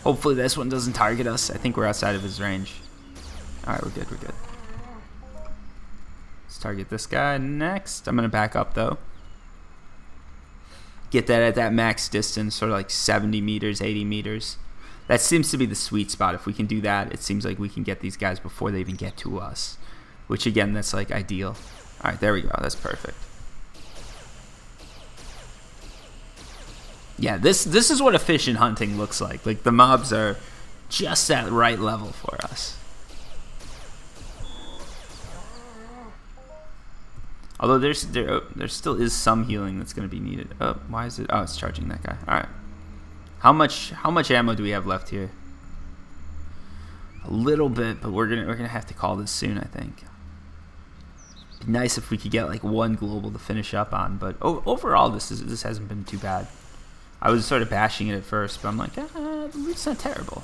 Hopefully this one doesn't target us. I think we're outside of his range. Alright, we're good, we're good. Let's target this guy next. I'm going to back up though. Get that at that max distance, sort of like 70 meters, 80 meters. That seems to be the sweet spot. If we can do that, it seems like we can get these guys before they even get to us. Which again, that's like ideal. Alright, there we go. That's perfect. Yeah, this is what efficient hunting looks like. Like the mobs are just at the right level for us. Although there still is some healing that's going to be needed. Oh, why is it? Oh, it's charging that guy. Alright. How much ammo do we have left here? A little bit, but we're gonna have to call this soon, I think. Be nice if we could get like one global to finish up on, but overall this hasn't been too bad. I was sort of bashing it at first, but I'm like, it's not terrible.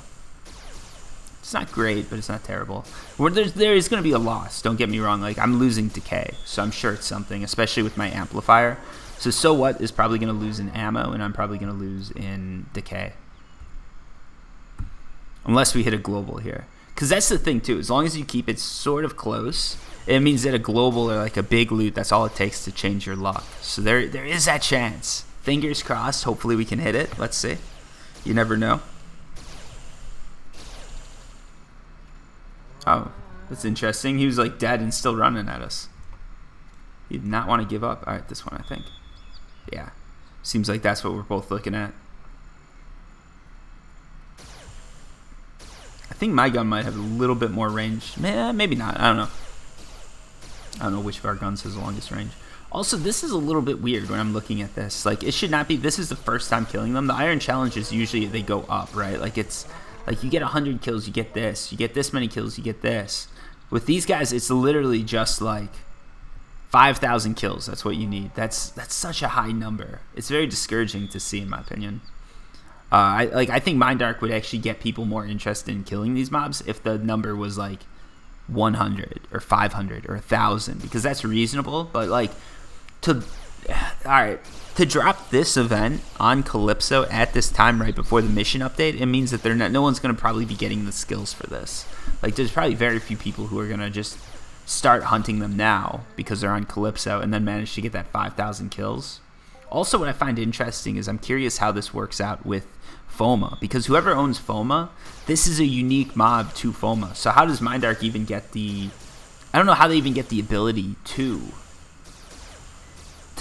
It's not great, but it's not terrible. There is going to be a loss, don't get me wrong. Like I'm losing decay, so I'm sure it's something, especially with my amplifier. So what is probably going to lose in ammo, and I'm probably going to lose in decay. Unless we hit a global here. Because that's the thing too, as long as you keep it sort of close, it means that a global or like a big loot, that's all it takes to change your luck. So there is that chance. Fingers crossed, hopefully we can hit it. Let's see. You never know. Oh, that's interesting. He was like dead and still running at us. He did not want to give up. Alright, this one I think. Yeah. Seems like that's what we're both looking at. I think my gun might have a little bit more range. Maybe not. I don't know. I don't know which of our guns has the longest range. Also, this is a little bit weird when I'm looking at this. Like, it should not be. This is the first time killing them. The Iron Challenges, usually they go up, right? Like, it's like you get 100 kills, you get this. You get this many kills, you get this. With these guys, it's literally just like 5,000 kills. That's what you need. That's such a high number. It's very discouraging to see, in my opinion. I think Mind Arc would actually get people more interested in killing these mobs if the number was like 100 or 500 or 1,000, because that's reasonable. But like to drop this event on Calypso at this time right before the mission update, it means that no one's going to probably be getting the skills for this. Like there's probably very few people who are going to just start hunting them now because they're on Calypso and then manage to get that 5,000 kills. Also, what I find interesting is I'm curious how this works out with FOMA, because whoever owns FOMA, this is a unique mob to FOMA. So how does Mind Arc even get the... I don't know how they even get the ability to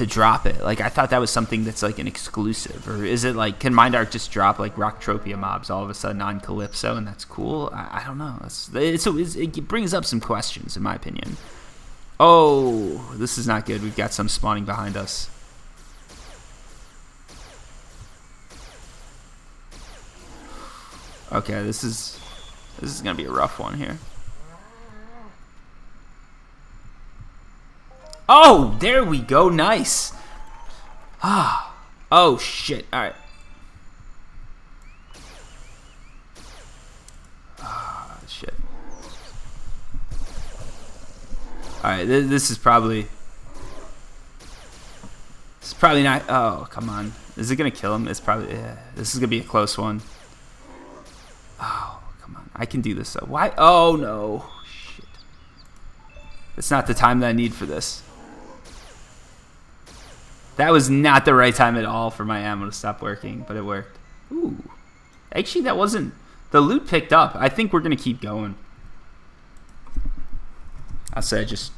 drop it. Like I thought that was something that's like an exclusive, or is it like, can Mind Arc just drop like Entropia mobs all of a sudden on Calypso and that's cool? I don't know. It brings up some questions in my opinion. Oh, this is not good. We've got some spawning behind us. Okay, this is gonna be a rough one here. Oh, there we go. Nice. Ah. Oh shit. All right. Ah, shit. All right. This is probably not. Oh, come on. Is it gonna kill him? It's probably. Yeah. This is gonna be a close one. Oh, come on. I can do this though. Why? Oh no. Shit. It's not the time that I need for this. That was not the right time at all for my ammo to stop working, but it worked. Ooh. Actually, that wasn't... The loot picked up. I think we're going to keep going. I'll say just...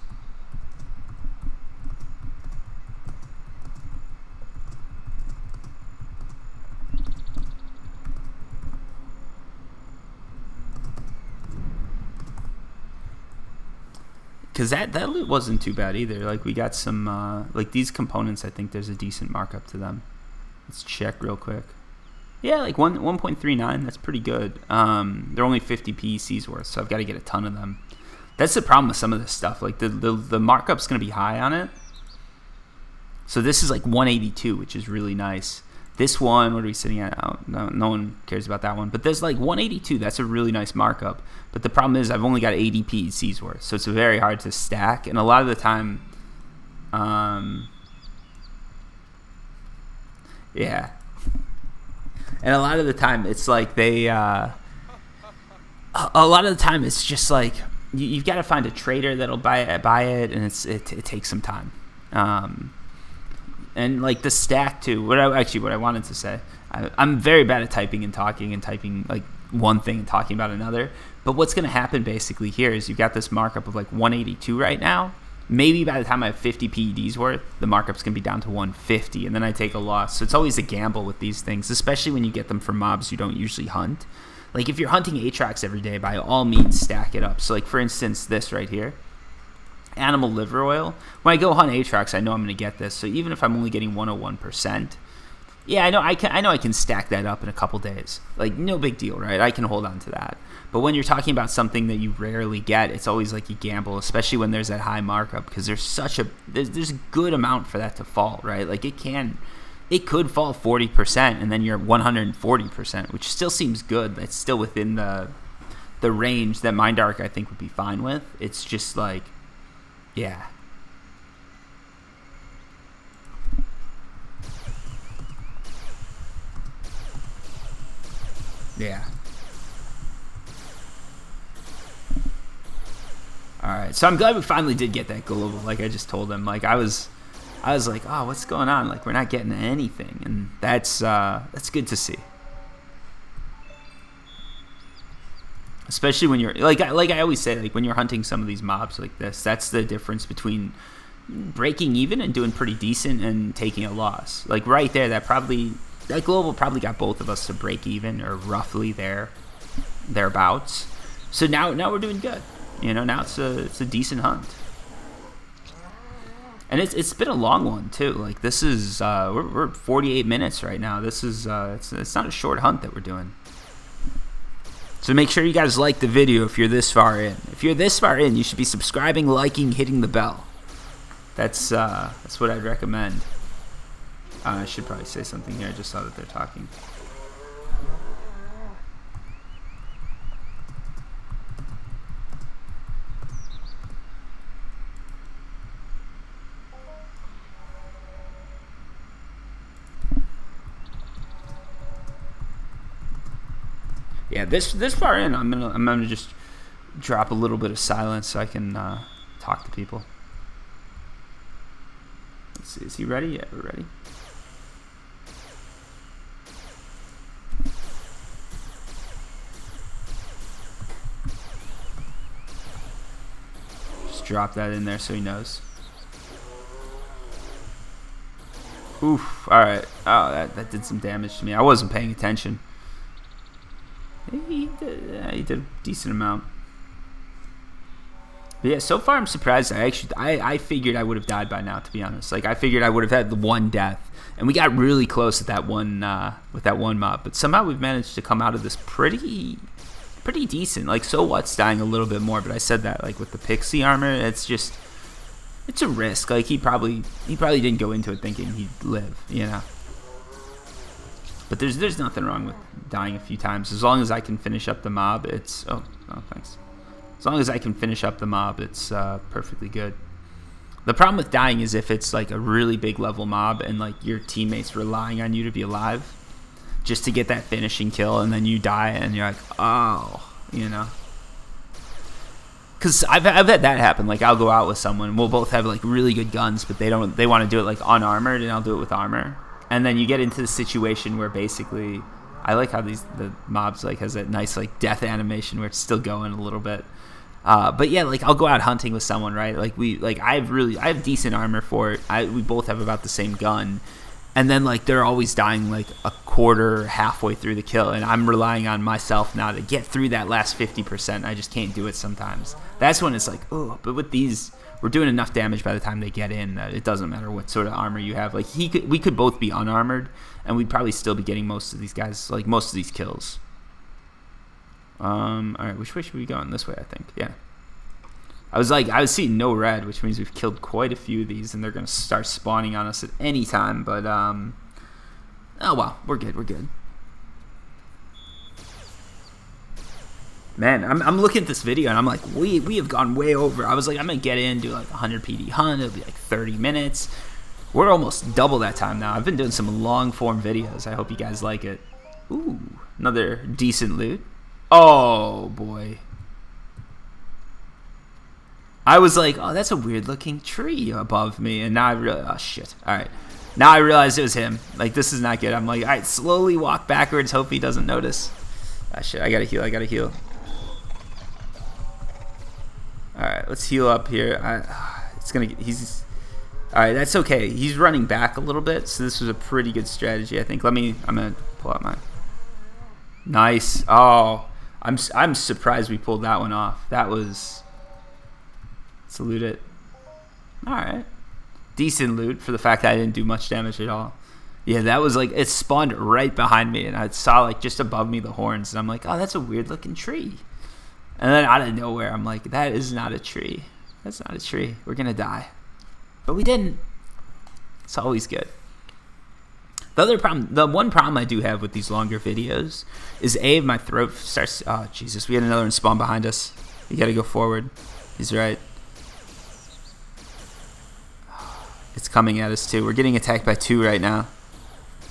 Because that loot wasn't too bad either. Like, we got some, like, these components, I think there's a decent markup to them. Let's check real quick. Yeah, like 1.39, that's pretty good. They're only 50 PECs worth, so I've got to get a ton of them. That's the problem with some of this stuff. Like, the markup's going to be high on it. So this is like 182, which is really nice. This one, what are we sitting at? Oh, no one cares about that one. But there's like 182. That's a really nice markup. But the problem is I've only got 80 PECs worth. So it's very hard to stack. And a lot of the time, yeah. And a lot of the time, it's like they, a lot of the time, it's just like, you've got to find a trader that'll buy it, and it takes some time. And like the stack too. What I wanted to say, I'm very bad at typing and talking and typing like one thing and talking about another. But what's going to happen basically here is you've got this markup of like 182 right now. Maybe by the time I have 50 PEDs worth, the markup's going to be down to 150, and then I take a loss. So it's always a gamble with these things, especially when you get them from mobs you don't usually hunt. Like if you're hunting Aatrox every day, by all means stack it up. So like for instance, this right here. Animal liver oil. When I go hunt Aatrox, I know I'm going to get this. So even if I'm only getting 101%, yeah, I know I can stack that up in a couple days. Like no big deal, right? I can hold on to that. But when you're talking about something that you rarely get, it's always like a gamble, especially when there's that high markup, because there's a good amount for that to fall, right? Like it could fall 40%, and then you're 140%, which still seems good. That's still within the range that Mindark I think would be fine with. It's just like, yeah. Yeah. All right. So I'm glad we finally did get that global. Like I just told him. Like I was like, oh, what's going on? Like we're not getting anything, and that's good to see. Especially when you're like I always say, like when you're hunting some of these mobs like this, that's the difference between breaking even and doing pretty decent and taking a loss. Like right there, that global probably got both of us to break even, or roughly thereabouts. So now we're doing good. You know, now it's a decent hunt. And it's been a long one too. Like this is we're 48 minutes right now. This is it's not a short hunt that we're doing. So make sure you guys like the video if you're this far in. If you're this far in, you should be subscribing, liking, hitting the bell. That's what I'd recommend. I should probably say something here. I just saw that they're talking. Yeah, this far in, I'm gonna just drop a little bit of silence so I can talk to people. Let's see, is he ready? Yeah, we're ready. Just drop that in there so he knows. Oof! All right. Oh, that did some damage to me. I wasn't paying attention. He did a decent amount. But yeah, so far I'm surprised. I figured I would have died by now, to be honest. Like, I figured I would have had the one death, and we got really close at that one with that one mob. But somehow we've managed to come out of this pretty decent. Like, so what's dying a little bit more, but I said that like with the pixie armor, it's a risk. Like, he probably didn't go into it thinking he'd live, you know. But there's nothing wrong with dying a few times as long as I can finish up the mob. It's thanks. As long as I can finish up the mob, it's perfectly good. The problem with dying is if it's like a really big level mob and like your teammates relying on you to be alive just to get that finishing kill, and then you die and you're like, oh, you know. Because I've had that happen. Like, I'll go out with someone and we'll both have like really good guns, but they want to do it like unarmored, and I'll do it with armor. And then you get into the situation where basically, I like how the mobs like has that nice like death animation where it's still going a little bit. But yeah, like, I'll go out hunting with someone, right? Like, I have decent armor for it. We both have about the same gun, and then like they're always dying like a quarter, halfway through the kill, and I'm relying on myself now to get through that last 50%. I just can't do it sometimes. That's when it's like, oh. But with these, we're doing enough damage by the time they get in that it doesn't matter what sort of armor you have. Like, we could both be unarmored, and we'd probably still be getting most of these guys, like most of these kills. All right, which way should we go? In this way, I think. Yeah. I was seeing no red, which means we've killed quite a few of these, and they're gonna start spawning on us at any time. But oh well, we're good. Man, I'm looking at this video and I'm like, we have gone way over. I was like, I'm gonna get in, do like 100 PD hunt. It'll be like 30 minutes. We're almost double that time now. I've been doing some long form videos. I hope you guys like it. Ooh, another decent loot. Oh boy. I was like, oh, that's a weird looking tree above me, and now I realize, oh shit. All right, now I realize it was him. Like, this is not good. I'm like, all right, slowly walk backwards, hope he doesn't notice. Ah shit, I gotta heal. All right, let's heal up here. All right, that's okay. He's running back a little bit, so this was a pretty good strategy, I think. I'm gonna pull out mine. Nice. Oh, I'm surprised we pulled that one off. That was. Let's loot it. All right, decent loot for the fact that I didn't do much damage at all. Yeah, that was like, it spawned right behind me, and I saw like just above me the horns, and I'm like, oh, that's a weird looking tree. And then out of nowhere, I'm like, that is not a tree. That's not a tree. We're gonna die. But we didn't. It's always good. The one problem I do have with these longer videos is my throat starts. Oh Jesus, we had another one spawn behind us. You gotta go forward. He's right. It's coming at us too. We're getting attacked by 2 right now.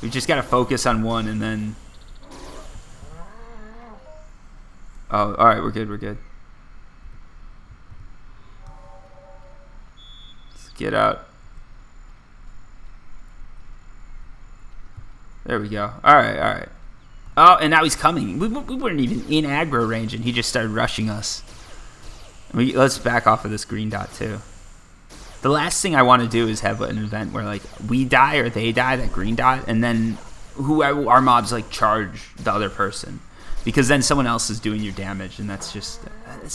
We just gotta focus on one, and then. Oh, all right, we're good. Let's get out. There we go. All right. Oh, and now he's coming. We weren't even in aggro range, and he just started rushing us. Let's back off of this green dot too. The last thing I want to do is have an event where like we die or they die, that green dot, and then our mobs like charge the other person, because then someone else is doing your damage, and that's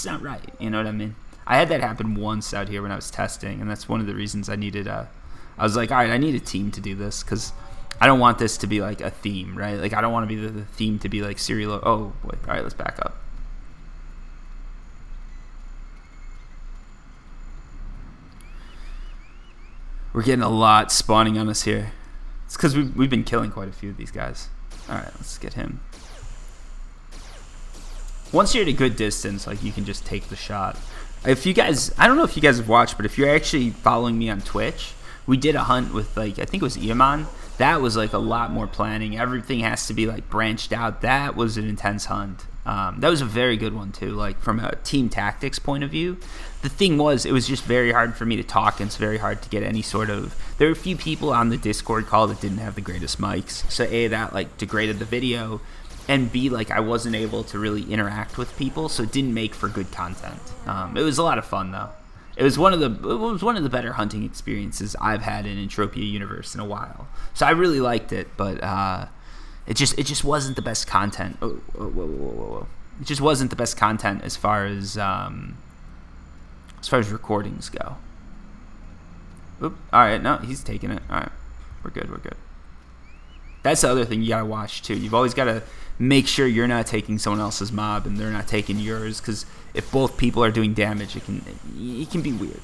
not right. You know what I mean? I had that happen once out here when I was testing, and that's one of the reasons I needed I was like, all right, I need a team to do this, because I don't want this to be like a theme, right? Like, I don't want to be the theme to be like serial. Oh boy. All right, let's back up. We're getting a lot spawning on us here. It's because we've been killing quite a few of these guys. All right, let's get him. Once you're at a good distance, like, you can just take the shot. If you guys, I don't know if you guys have watched, but if you're actually following me on Twitch, we did a hunt with, like, I think it was Iamon. That was like a lot more planning. Everything has to be like branched out. That was an intense hunt. That was a very good one too, like from a team tactics point of view. The thing was, it was just very hard for me to talk, and it's very hard to get any sort of. There were a few people on the Discord call that didn't have the greatest mics, so A, that like degraded the video, and B, like I wasn't able to really interact with people, so it didn't make for good content. It was a lot of fun though. It was one of the better hunting experiences I've had in Entropia Universe in a while. So I really liked it, but it just wasn't the best content. Whoa. It just wasn't the best content as far as as far as recordings go. Oop. All right, no, he's taking it. All right, we're good. We're good. That's the other thing you gotta watch too. You've always gotta make sure you're not taking someone else's mob and they're not taking yours, because if both people are doing damage, it can be weird.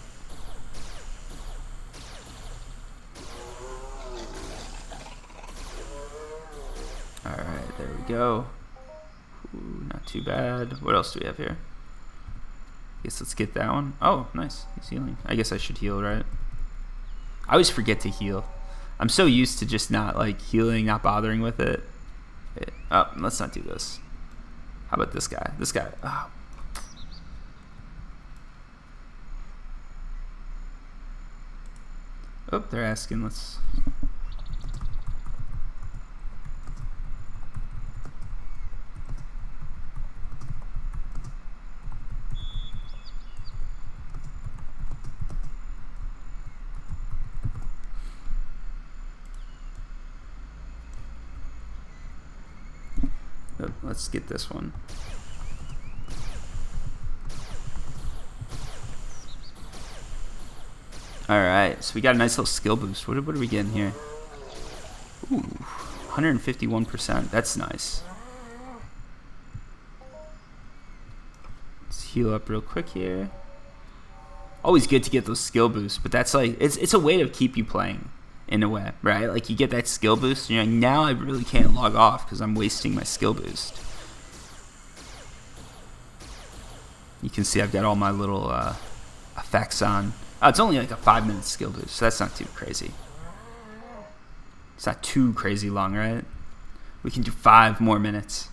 All right, there we go. Ooh, not too bad. What else do we have here? Guess let's get that one. Oh, nice. He's healing. I guess I should heal, right? I always forget to heal. I'm so used to just not like healing, not bothering with it. Oh, let's not do this. How about this guy? This guy. Oh. Oh, they're asking. Let's. Let's get this one. Alright, so we got a nice little skill boost. What are we getting here? Ooh, 151%. That's nice. Let's heal up real quick here. Always good to get those skill boosts, but that's like, it's a way to keep you playing. In a way, right? Like you get that skill boost, and you're like, now I really can't log off because I'm wasting my skill boost. You can see I've got all my little effects on. Oh, it's only like a 5-minute skill boost, so that's not too crazy. It's not too crazy long, right? We can do 5 more minutes.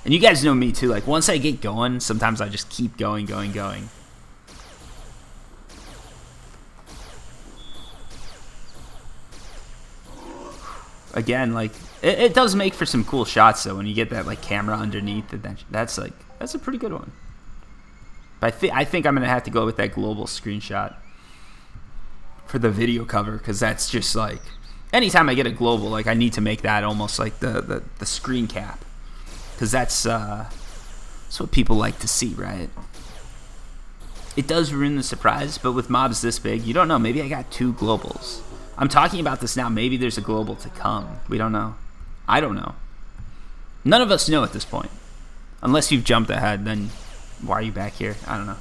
And you guys know me too. Like once I get going, sometimes I just keep going. Again, like it does make for some cool shots though when you get that like camera underneath. That's a pretty good one. But I think I'm gonna have to go with that global screenshot for the video cover, because that's just like anytime I get a global, like I need to make that almost like the screen cap, because that's what people like to see, right? It does ruin the surprise, but with mobs this big, you don't know. Maybe I got 2 globals. I'm talking about this now. Maybe there's a global to come. We don't know. I don't know. None of us know at this point. Unless you've jumped ahead, then why are you back here? I don't know.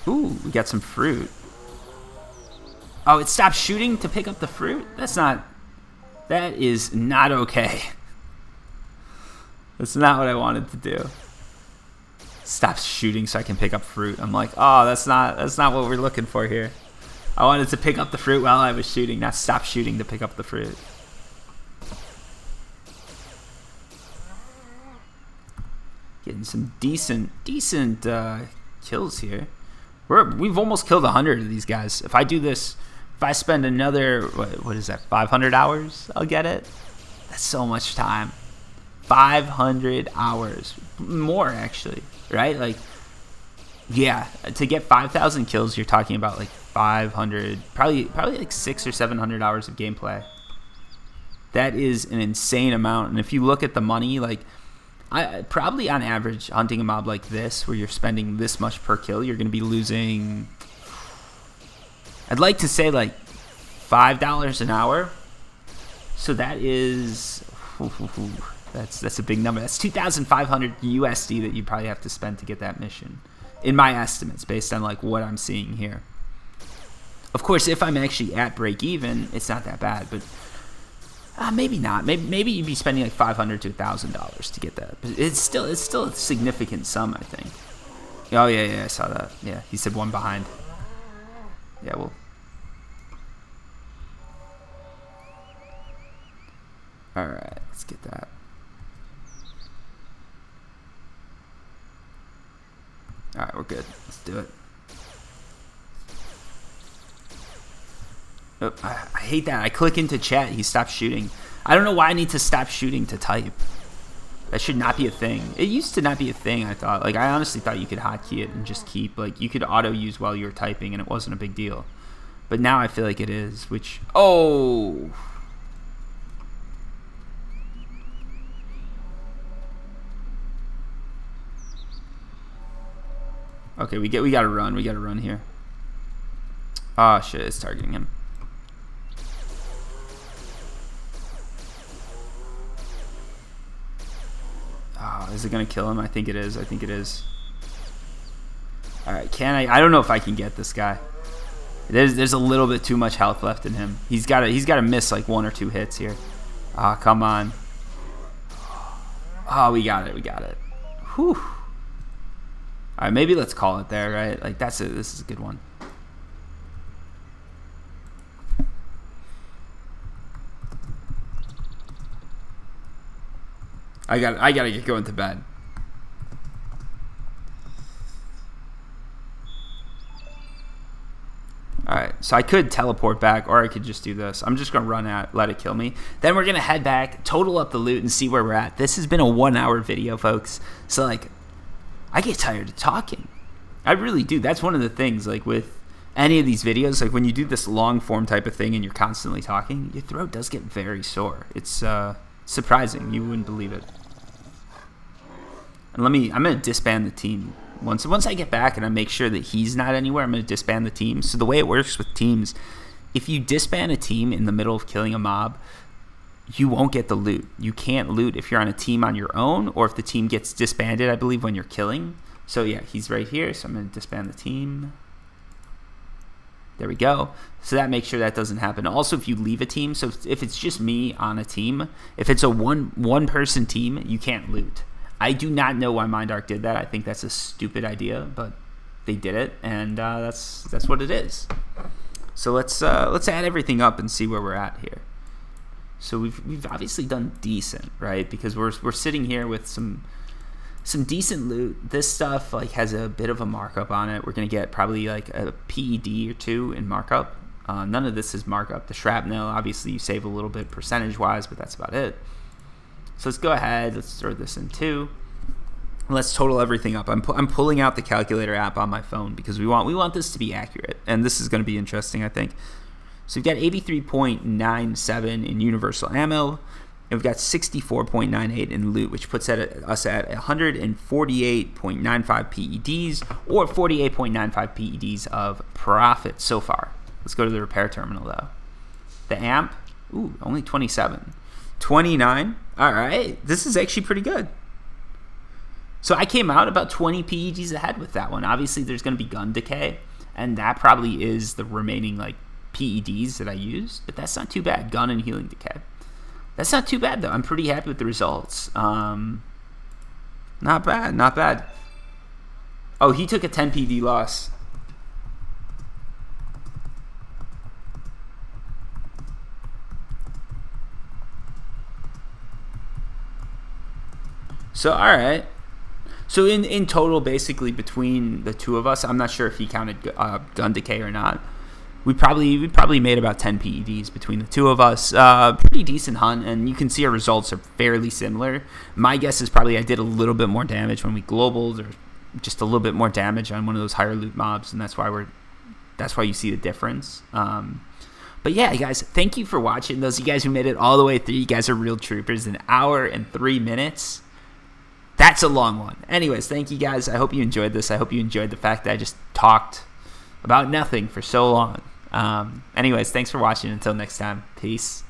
Ooh, we got some fruit. Oh, it stopped shooting to pick up the fruit? That is not okay. That's not what I wanted to do. Stop shooting so I can pick up fruit. I'm like, oh, that's not what we're looking for here. I wanted to pick up the fruit while I was shooting, not stop shooting to pick up the fruit. Getting some decent kills here. We've almost killed 100 of these guys. If I do this, if I spend another, what is that, 500 hours, I'll get it. That's so much time. 500 hours. More, actually. Right? Like, yeah, to get 5,000 kills, you're talking about like 500, probably like 600 or 700 hours of gameplay. That is an insane amount. And if you look at the money, like, I probably on average hunting a mob like this, where you're spending this much per kill, you're going to be losing, I'd like to say like $5 an hour. So that is, that's a big number. That's 2,500 USD that you probably have to spend to get that mission, in my estimates, based on like what I'm seeing here. Of course, if I'm actually at break even, it's not that bad, but maybe not. Maybe you'd be spending like $500 to $1,000 to get that. But it's still a significant sum, I think. Oh yeah, I saw that. Yeah, he said one behind. Yeah, well. All right, let's get that. All right, we're good. Let's do it. Oh, I hate that. I click into chat, he stops shooting. I don't know why I need to stop shooting to type. That should not be a thing. It used to not be a thing, I thought. Like, I honestly thought you could hotkey it and just keep, like, you could auto-use while you were typing and it wasn't a big deal. But now I feel like it is, which, oh. Okay, we gotta run. We gotta run here. Oh shit, it's targeting him. Oh, is it gonna kill him? I think it is. I think it is. All right, can I don't know if I can get this guy. There's a little bit too much health left in him. He's got to miss like 1 or 2 hits here. Ah, oh, come on. Oh, we got it. We got it. Whew. All right, maybe let's call it there, right? Like this is a good one. I gotta get going to bed. Alright, so I could teleport back, or I could just do this. I'm just going to run out, let it kill me. Then we're going to head back, total up the loot, and see where we're at. This has been a 1-hour video, folks. So, like, I get tired of talking. I really do. That's one of the things, like, with any of these videos. Like, when you do this long-form type of thing and you're constantly talking, your throat does get very sore. It's surprising. You wouldn't believe it. And I'm going to disband the team. Once I get back and I make sure that he's not anywhere, I'm going to disband the team. So the way it works with teams, if you disband a team in the middle of killing a mob, you won't get the loot. You can't loot if you're on a team on your own, or if the team gets disbanded, I believe, when you're killing. So yeah, he's right here, so I'm going to disband the team. There we go. So that makes sure that doesn't happen. Also, if you leave a team, so if it's just me on a team, if it's a one-person team, you can't loot. I do not know why MindArc did that. I think that's a stupid idea, but they did it, and that's what it is. So let's add everything up and see where we're at here. So we've obviously done decent, right? Because we're sitting here with some decent loot. This stuff like has a bit of a markup on it. We're gonna get probably like a PED or 2 in markup. None of this is markup. The shrapnel, obviously, you save a little bit percentage-wise, but that's about it. So let's go ahead. Let's throw this in 2. Let's total everything up. I'm pulling out the calculator app on my phone because we want this to be accurate, and this is going to be interesting, I think. So we've got 83.97 in universal ammo, and we've got 64.98 in loot, which puts us at 148.95 PEDs or 48.95 PEDs of profit so far. Let's go to the repair terminal though. The amp, ooh, only 27. 29. All right, this is actually pretty good. So I came out about 20 PEDs ahead with that one. Obviously, there's going to be gun decay, and that probably is the remaining like PEDs that I used, but that's not too bad. Gun and healing decay. That's not too bad though. I'm pretty happy with the results. Not bad, not bad. Oh, he took a 10 PED loss. So, all right. So in total, basically between the two of us, I'm not sure if he counted gun decay or not. We probably made about 10 PEDs between the two of us. Pretty decent hunt, and you can see our results are fairly similar. My guess is probably I did a little bit more damage when we globaled, or just a little bit more damage on one of those higher loot mobs, and that's why you see the difference. But yeah, guys, thank you for watching. Those of you guys who made it all the way through, you guys are real troopers. An hour and 3 minutes. That's a long one. Anyways, thank you guys. I hope you enjoyed this. I hope you enjoyed the fact that I just talked about nothing for so long. Anyways, thanks for watching. Until next time, peace.